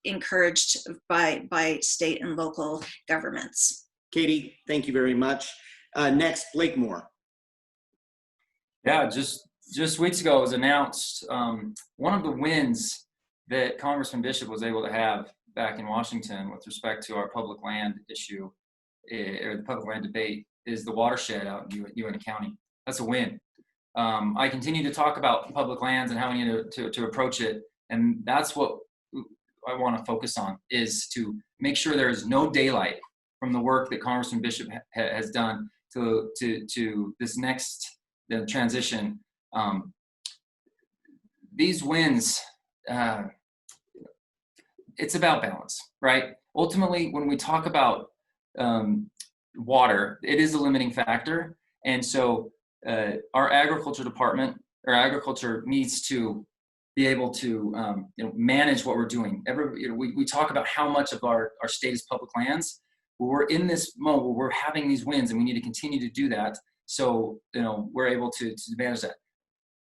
encouraged by state and local governments. Katie, thank you very much. Next, Blake Moore. Yeah, just weeks ago it was announced one of the wins that Congressman Bishop was able to have back in Washington with respect to our public land issue, or the public land debate, is the watershed out in UNT County. That's a win. I continue to talk about public lands and how we need to approach it, and that's what I want to focus on, is to make sure there is no daylight from the work that Congressman Bishop has done to this next transition. These wins, it's about balance, right? Ultimately, when we talk about water, it is a limiting factor. And so our agriculture department, or agriculture, needs to be able to manage what we're doing. We talk about how much of our state is public lands. We're in this mode where we're having these wins, and we need to continue to do that. So we're able to manage that.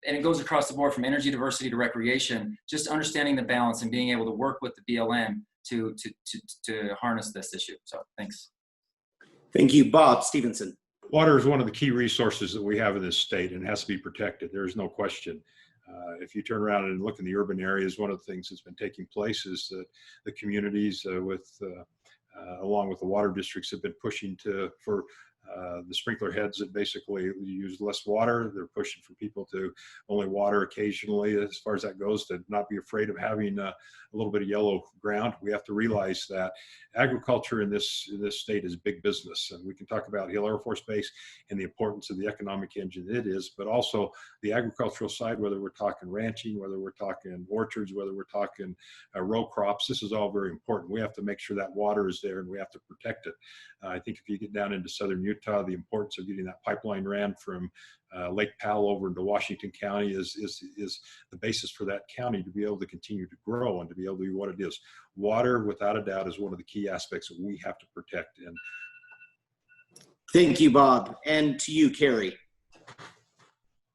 And it goes across the board from energy diversity to recreation, just understanding the balance and being able to work with the BLM to harness this issue. So thanks. Thank you, Bob. Stevenson. Water is one of the key resources that we have in this state, and has to be protected. There is no question. If you turn around and look in the urban areas, one of the things that's been taking place is that the communities along with the water districts have been pushing for the sprinkler heads that basically use less water. They're pushing for people to only water occasionally, as far as that goes, to not be afraid of having a little bit of yellow ground. We have to realize that agriculture in this state is big business. And we can talk about Hill Air Force Base and the importance of the economic engine it is, but also the agricultural side, whether we're talking ranching, whether we're talking orchards, whether we're talking row crops. This is all very important. We have to make sure that water is there, and we have to protect it. I think if you get down into southern Utah, the importance of getting that pipeline ran from Lake Powell over into Washington County is the basis for that county to be able to continue to grow and to be able to do what it is. Water, without a doubt, is one of the key aspects that we have to protect. And thank you, Bob. And to you, Kerry.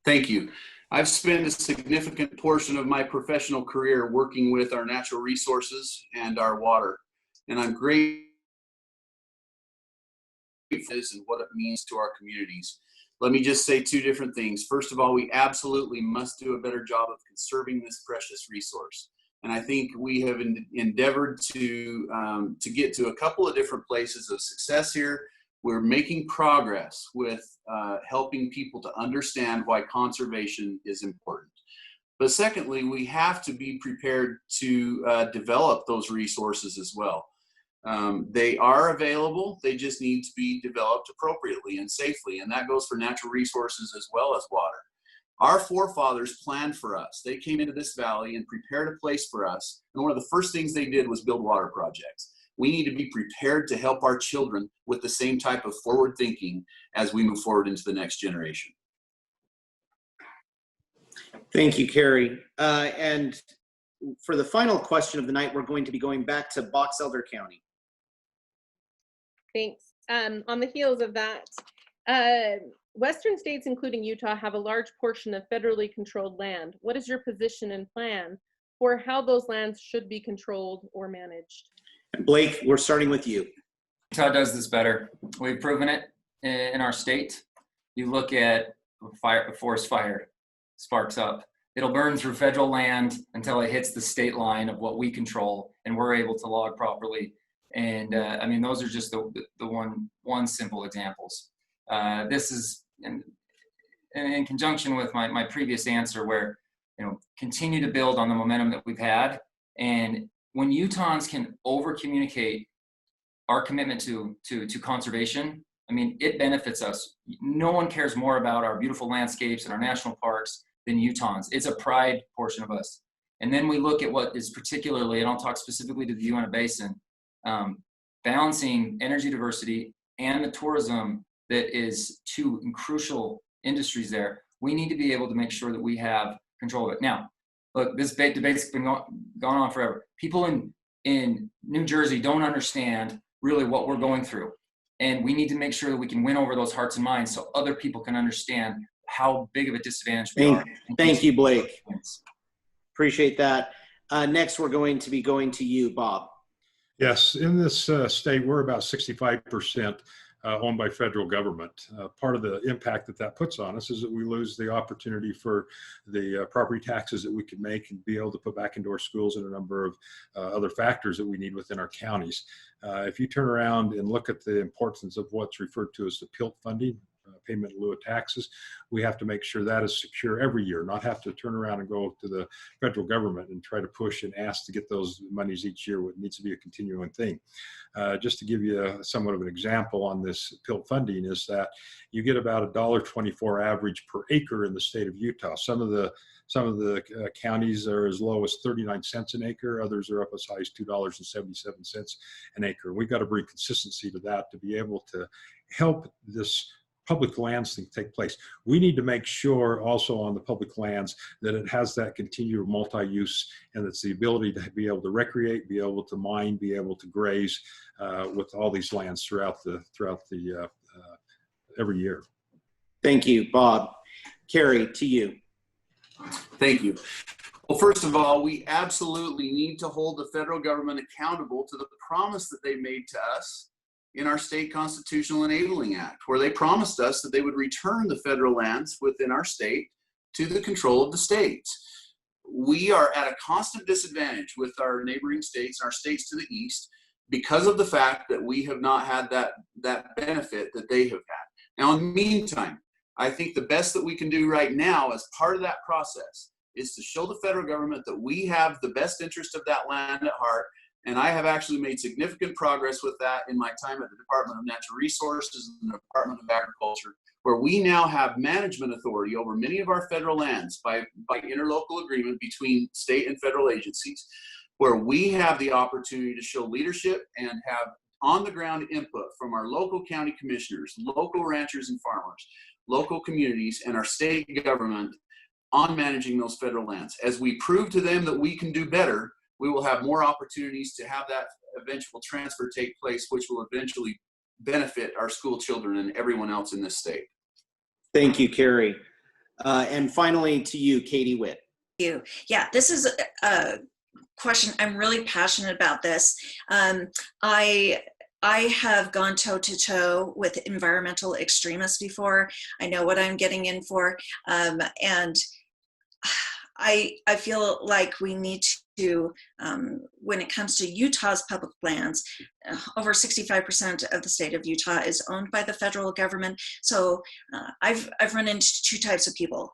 Thank you. I've spent a significant portion of my professional career working with our natural resources and our water, and I'm grateful and what it means to our communities. Let me just say two different things. First of all, we absolutely must do a better job of conserving this precious resource. And I think we have endeavored to get to a couple of different places of success here. We're making progress with helping people to understand why conservation is important. But secondly, we have to be prepared to develop those resources as well. They are available. They just need to be developed appropriately and safely. And that goes for natural resources as well as water. Our forefathers planned for us. They came into this valley and prepared a place for us. And one of the first things they did was build water projects. We need to be prepared to help our children with the same type of forward thinking as we move forward into the next generation. Thank you, Kerry. And for the final question of the night, we're going to be going back to Box Elder County. Thanks. On the heels of that, Western states, including Utah, have a large portion of federally controlled land. What is your position and plan for how those lands should be controlled or managed? And Blake, we're starting with you. Utah does this better. We've proven it in our state. You look at a forest fire, sparks up. It'll burn through federal land until it hits the state line of what we control, and we're able to log properly. And I mean, those are just the one simple examples. This is in conjunction with my previous answer, where continue to build on the momentum that we've had. And when Utahns can over communicate our commitment to conservation, I mean, it benefits us. No one cares more about our beautiful landscapes and our national parks than Utahns. It's a pride portion of us. And then we look at what is particularly, and I'll talk specifically to the Uinta Basin, balancing energy diversity and the tourism that is two crucial industries there. We need to be able to make sure that we have control of it. Now, look, this debate's been gone on forever. People in New Jersey don't understand really what we're going through. And we need to make sure that we can win over those hearts and minds so other people can understand how big of a disadvantage we are. Thank you, Blake. Appreciate that. Next, we're going to be going to you, Bob. Yes, in this state, we're about 65% owned by federal government. Part of the impact that puts on us is that we lose the opportunity for the property taxes that we could make and be able to put back into our schools and a number of other factors that we need within our counties. If you turn around and look at the importance of what's referred to as the PILT funding, payment in lieu of taxes. We have to make sure that is secure every year, not have to turn around and go to the federal government and try to push and ask to get those monies each year. It needs to be a continuing thing. Just to give you somewhat of an example on this PILT funding is that you get about $1.24 average per acre in the state of Utah. Some of the counties are as low as 39 cents an acre. Others are up as high as $2.77 an acre. We've got to bring consistency to that to be able to help this public lands thing take place. We need to make sure also on the public lands that it has that continued multi-use, and it's the ability to be able to recreate, be able to mine, be able to graze with all these lands throughout the every year. Thank you, Bob. Kerry, to you. Thank you. Well, first of all, we absolutely need to hold the federal government accountable to the promise that they made to us in our state constitutional enabling act, where they promised us that they would return the federal lands within our state to the control of the states. We are at a constant disadvantage with our neighboring states, our states to the east, because of the fact that we have not had that benefit that they have had. Now, in the meantime, I think the best that we can do right now as part of that process is to show the federal government that we have the best interest of that land at heart. And I have actually made significant progress with that in my time at the Department of Natural Resources and the Department of Agriculture, where we now have management authority over many of our federal lands by interlocal agreement between state and federal agencies, where we have the opportunity to show leadership and have on-the-ground input from our local county commissioners, local ranchers and farmers, local communities, and our state government on managing those federal lands. As we prove to them that we can do better, we will have more opportunities to have that eventual transfer take place, which will eventually benefit our school children and everyone else in this state. Thank you, Kerry. And finally to you, Katie Witt. Thank you. Yeah, this is a question. I'm really passionate about this. I have gone toe to toe with environmental extremists before. I know what I'm getting in for. And I feel like we need to, when it comes to Utah's public lands, over 65% of the state of Utah is owned by the federal government. So I've run into two types of people.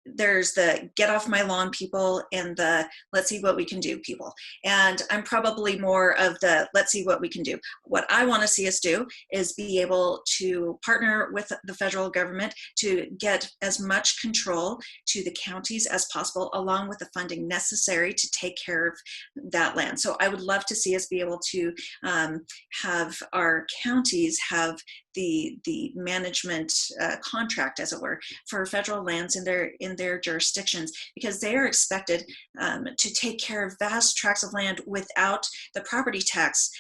There's the get off my lawn people and the let's see what we can do people. And I'm probably more of the let's see what we can do. What I want to see us do is be able to partner with the federal government to get as much control to the counties as possible, along with the funding necessary to take care of that land. So I would love to see us be able to have our counties have the management contract, as it were, for federal lands in their jurisdictions, because they are expected to take care of vast tracts of land without the property tax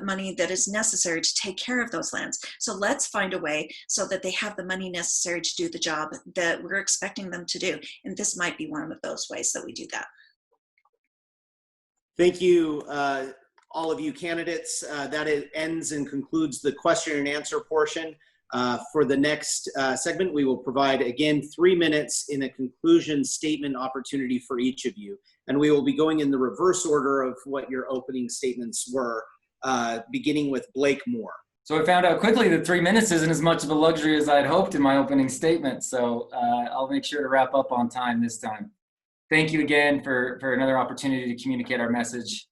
money that is necessary to take care of those lands. So let's find a way so that they have the money necessary to do the job that we're expecting them to do. And this might be one of those ways that we do that. Thank you, all of you candidates. That ends and concludes the question and answer portion. For the next segment, we will provide, again, 3 minutes in a conclusion statement opportunity for each of you. And we will be going in the reverse order of what your opening statements were, beginning with Blake Moore. So I found out quickly that 3 minutes isn't as much of a luxury as I'd hoped in my opening statement. So I'll make sure to wrap up on time this time. Thank you again for another opportunity to communicate our message.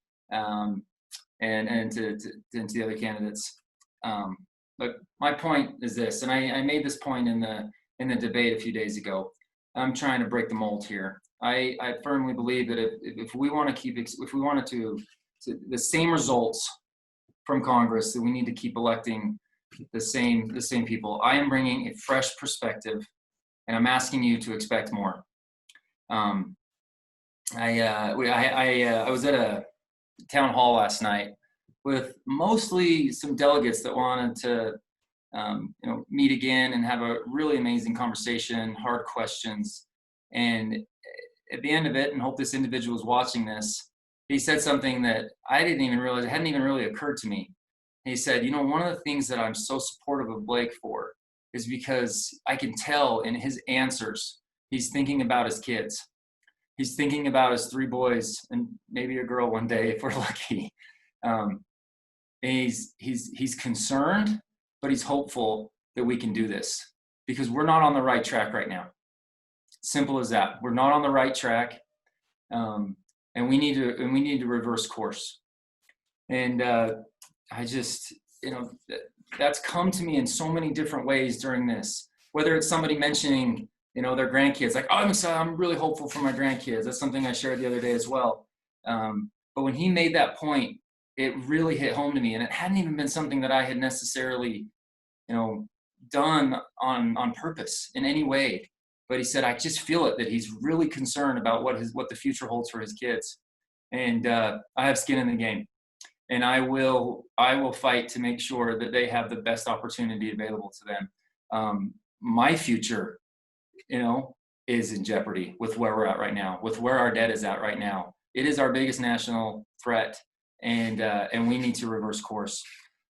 And to the other candidates. But my point is this, and I made this point in the debate a few days ago. I'm trying to break the mold here. I firmly believe that if we want to the same results from Congress, that we need to keep electing the same people. I am bringing a fresh perspective, and I'm asking you to expect more. I was at a town hall last night with mostly some delegates that wanted to meet again and have a really amazing conversation, hard questions. And at the end of it, and hope this individual is watching this, he said something that I didn't even realize, it hadn't even really occurred to me. He said, one of the things that I'm so supportive of Blake for is because I can tell in his answers, he's thinking about his kids. He's thinking about his 3 boys and maybe a girl one day if we're lucky. He's concerned, but he's hopeful that we can do this, because we're not on the right track right now. Simple as that. We're not on the right track, and we need to reverse course. And I just, that's come to me in so many different ways during this. Whether it's somebody mentioning, their grandkids, like, oh, I'm really hopeful for my grandkids. That's something I shared the other day as well. But when he made that point, it really hit home to me, and it hadn't even been something that I had necessarily, done on purpose in any way. But he said, I just feel it, that he's really concerned about what the future holds for his kids. And I have skin in the game, and I will fight to make sure that they have the best opportunity available to them. My future, is in jeopardy with where we're at right now, with where our debt is at right now. It is our biggest national threat, and we need to reverse course.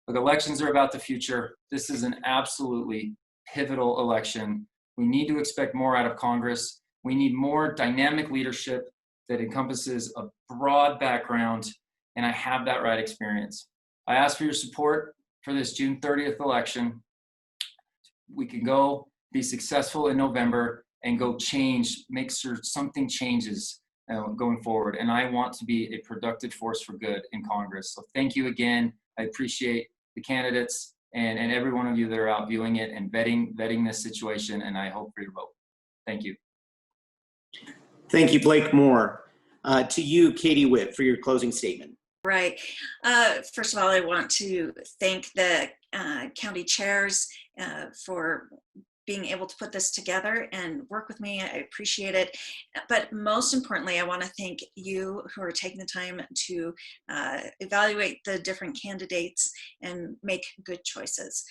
Look, elections are about the future. This is an absolutely pivotal election. We need to expect more out of Congress. We need more dynamic leadership that encompasses a broad background, and I have that right experience. I ask for your support for this June 30th election. We can go be successful in November and go make sure something changes going forward. And I want to be a productive force for good in Congress. So thank you again. I appreciate the candidates and every one of you that are out viewing it and vetting this situation, and I hope for your vote. Thank you. Thank you, Blake Moore. To you, Katie Witt, for your closing statement. Right. First of all, I want to thank the county chairs for being able to put this together and work with me. I appreciate it. But most importantly, I want to thank you who are taking the time to evaluate the different candidates and make good choices.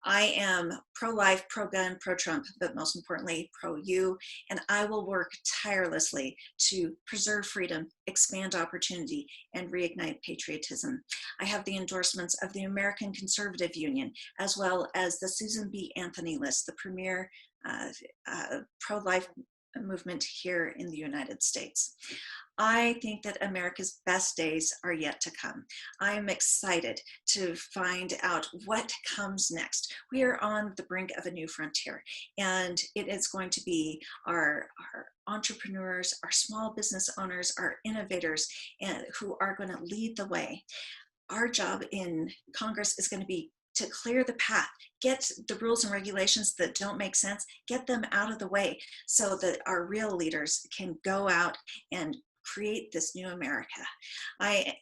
I am pro-life, pro-gun, pro-Trump, but most importantly, pro-you, and I will work tirelessly to preserve freedom, expand opportunity, and reignite patriotism. I have the endorsements of the American Conservative Union, as well as the Susan B. Anthony List, the premier pro-life movement here in the United States. I think that America's best days are yet to come. I am excited to find out what comes next. We are on the brink of a new frontier, and it is going to be our entrepreneurs, our small business owners, our innovators, and who are going to lead the way. Our job in Congress is going to be to clear the path, get the rules and regulations that don't make sense, get them out of the way so that our real leaders can go out and create this new America. I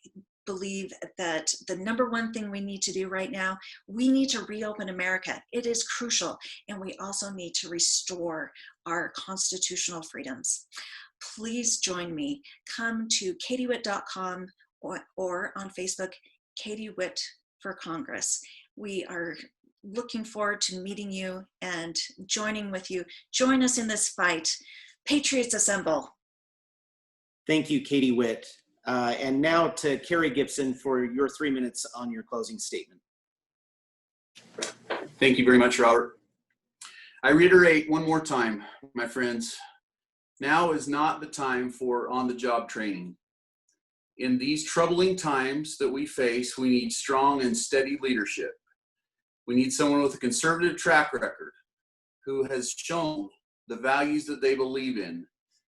believe that the number one thing we need to do right now, we need to reopen America. It is crucial, and we also need to restore our constitutional freedoms. Please join me. Come to katiewitt.com or on Facebook, Katie Witt for Congress. We are looking forward to meeting you and joining with you. Join us in this fight. Patriots assemble. Thank you, Katie Witt. And now to Kerry Gibson for your 3 minutes on your closing statement. Thank you very much, Robert. I reiterate one more time, my friends, now is not the time for on-the-job training. In these troubling times that we face, we need strong and steady leadership. We need someone with a conservative track record who has shown the values that they believe in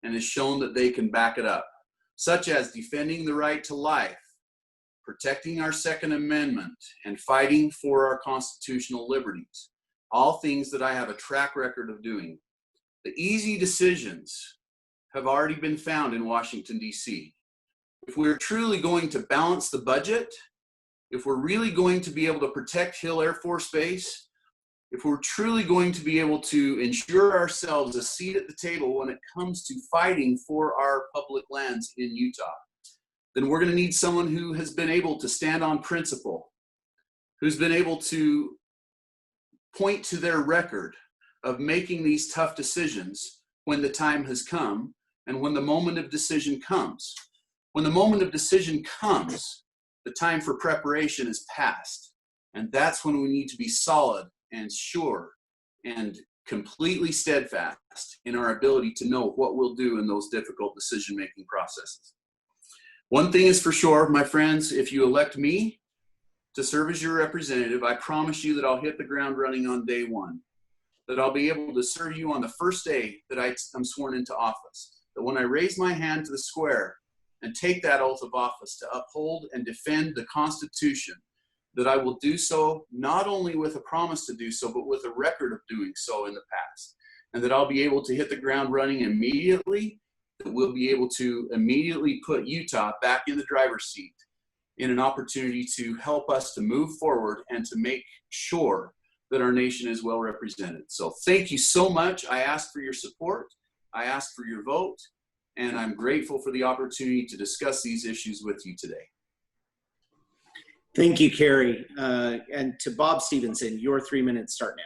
and has shown that they can back it up, such as defending the right to life, protecting our Second Amendment, and fighting for our constitutional liberties, all things that I have a track record of doing. The easy decisions have already been found in Washington, D.C. If we're truly going to balance the budget, if we're really going to be able to protect Hill Air Force Base, if we're truly going to be able to ensure ourselves a seat at the table when it comes to fighting for our public lands in Utah, then we're going to need someone who has been able to stand on principle, who's been able to point to their record of making these tough decisions when the time has come and when the moment of decision comes. When the moment of decision comes, the time for preparation is past. And that's when we need to be solid and sure and completely steadfast in our ability to know what we'll do in those difficult decision-making processes. One thing is for sure, my friends, if you elect me, to serve as your representative, I promise you that I'll hit the ground running on day one, that I'll be able to serve you on the first day that I'm sworn into office, that when I raise my hand to the square and take that oath of office to uphold and defend the Constitution, that I will do so not only with a promise to do so, but with a record of doing so in the past, and that I'll be able to hit the ground running immediately, that we'll be able to immediately put Utah back in the driver's seat in an opportunity to help us to move forward and to make sure that our nation is well represented. So thank you so much. I ask for your support. I ask for your vote, and I'm grateful for the opportunity to discuss these issues with you today. Thank you, Kerry. And to Bob Stevenson, your 3 minutes start now.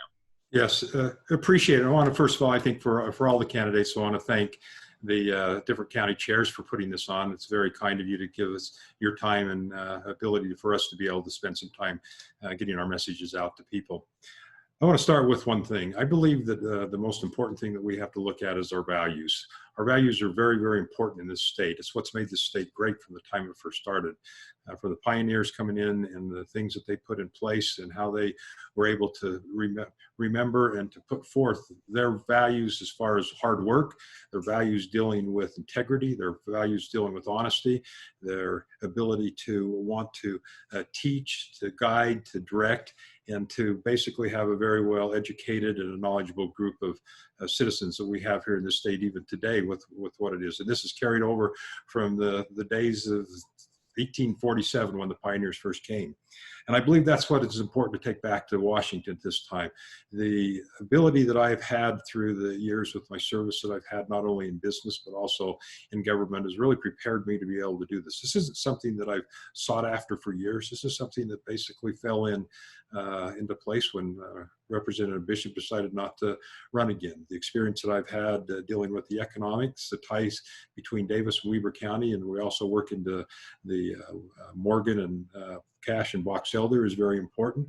Yes, appreciate it. I want to, first of all, I think for all the candidates, I want to thank the different county chairs for putting this on. It's very kind of you to give us your time and ability for us to be able to spend some time getting our messages out to people. I want to start with one thing. I believe that the most important thing that we have to look at is our values. Our values are very, very important in this state. It's what's made this state great from the time it first started. For the pioneers coming in and the things that they put in place and how they were able to remember and to put forth their values as far as hard work, their values dealing with integrity, their values dealing with honesty, their ability to want to teach, to guide, to direct, and to basically have a very well educated and a knowledgeable group of citizens that we have here in the state even today with what it is. And this is carried over from the days of 1847 when the pioneers first came. And I believe that's what is important to take back to Washington this time. The ability that I've had through the years with my service that I've had, not only in business, but also in government, has really prepared me to be able to do this. This isn't something that I've sought after for years. This is something that basically fell into place when Representative Bishop decided not to run again. The experience that I've had dealing with the economics, the ties between Davis and Weber County, and we also work into the Morgan and Cache and Box Elder is very important.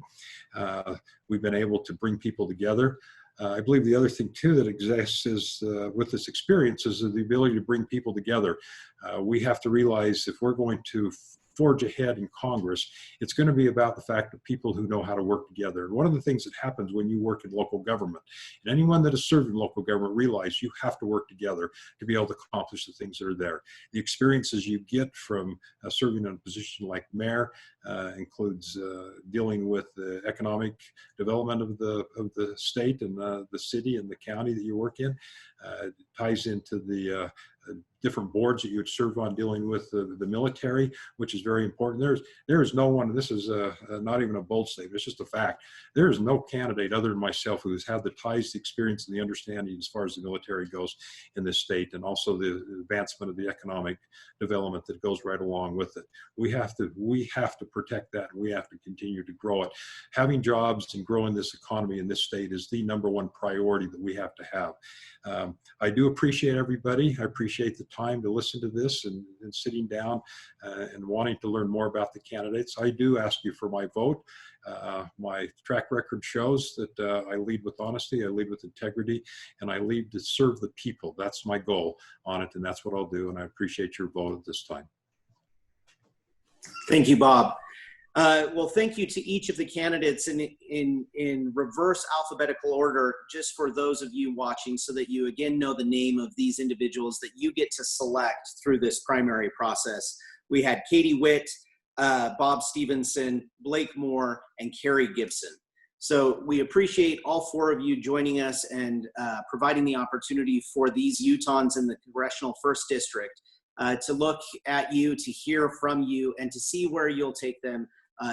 We've been able to bring people together. I believe the other thing too that exists is with this experience is the ability to bring people together. We have to realize if we're going to forge ahead in Congress, it's going to be about the fact that people who know how to work together. And one of the things that happens when you work in local government, and anyone that has served in local government realize you have to work together to be able to accomplish the things that are there. The experiences you get from serving in a position like mayor includes dealing with the economic development of the state and the city and the county that you work in. It ties into the different boards that you would serve on dealing with the military, which is very important. There is no one, this is not even a bold statement, it's just a fact. There is no candidate other than myself who has had the ties, the experience, and the understanding as far as the military goes in this state, and also the advancement of the economic development that goes right along with it. We have to protect that, and we have to continue to grow it. Having jobs and growing this economy in this state is the #1 priority that we have to have. I do appreciate everybody. I appreciate the time to listen to this and sitting down and wanting to learn more about the candidates. I do ask you for my vote. My track record shows that I lead with honesty, I lead with integrity, and I lead to serve the people. That's my goal on it, and that's what I'll do, and I appreciate your vote at this time. Thank you, Bob. Well, thank you to each of the candidates in reverse alphabetical order, just for those of you watching, so that you again know the name of these individuals that you get to select through this primary process. We had Katie Witt, Bob Stevenson, Blake Moore, and Kerry Gibson. So we appreciate all 4 of you joining us and providing the opportunity for these Utahns in the Congressional 1st District to look at you, to hear from you, and to see where you'll take them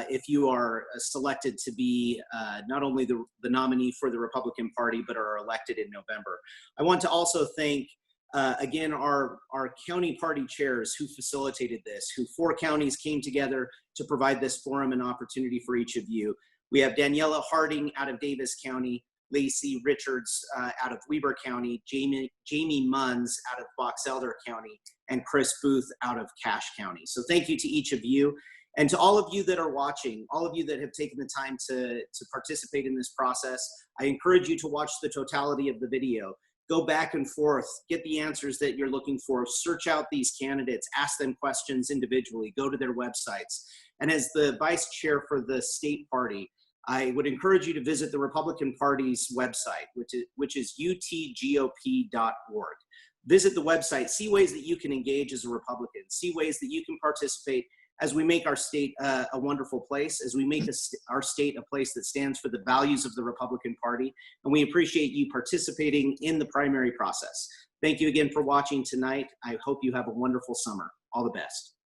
if you are selected to be not only the nominee for the Republican Party, but are elected in November. I want to also thank, again, our county party chairs who facilitated this, who 4 counties came together to provide this forum and opportunity for each of you. We have Daniela Harding out of Davis County, Lacey Richards out of Weber County, Jaime Munns out of Box Elder County, and Chris Booth out of Cache County. So thank you to each of you. And to all of you that are watching, all of you that have taken the time to participate in this process, I encourage you to watch the totality of the video. Go back and forth, get the answers that you're looking for, search out these candidates, ask them questions individually, go to their websites. And as the vice chair for the state party, I would encourage you to visit the Republican Party's website, which is utgop.org. Visit the website, see ways that you can engage as a Republican, see ways that you can participate as we make our state a wonderful place, as we make our state a place that stands for the values of the Republican Party. And we appreciate you participating in the primary process. Thank you again for watching tonight. I hope you have a wonderful summer. All the best.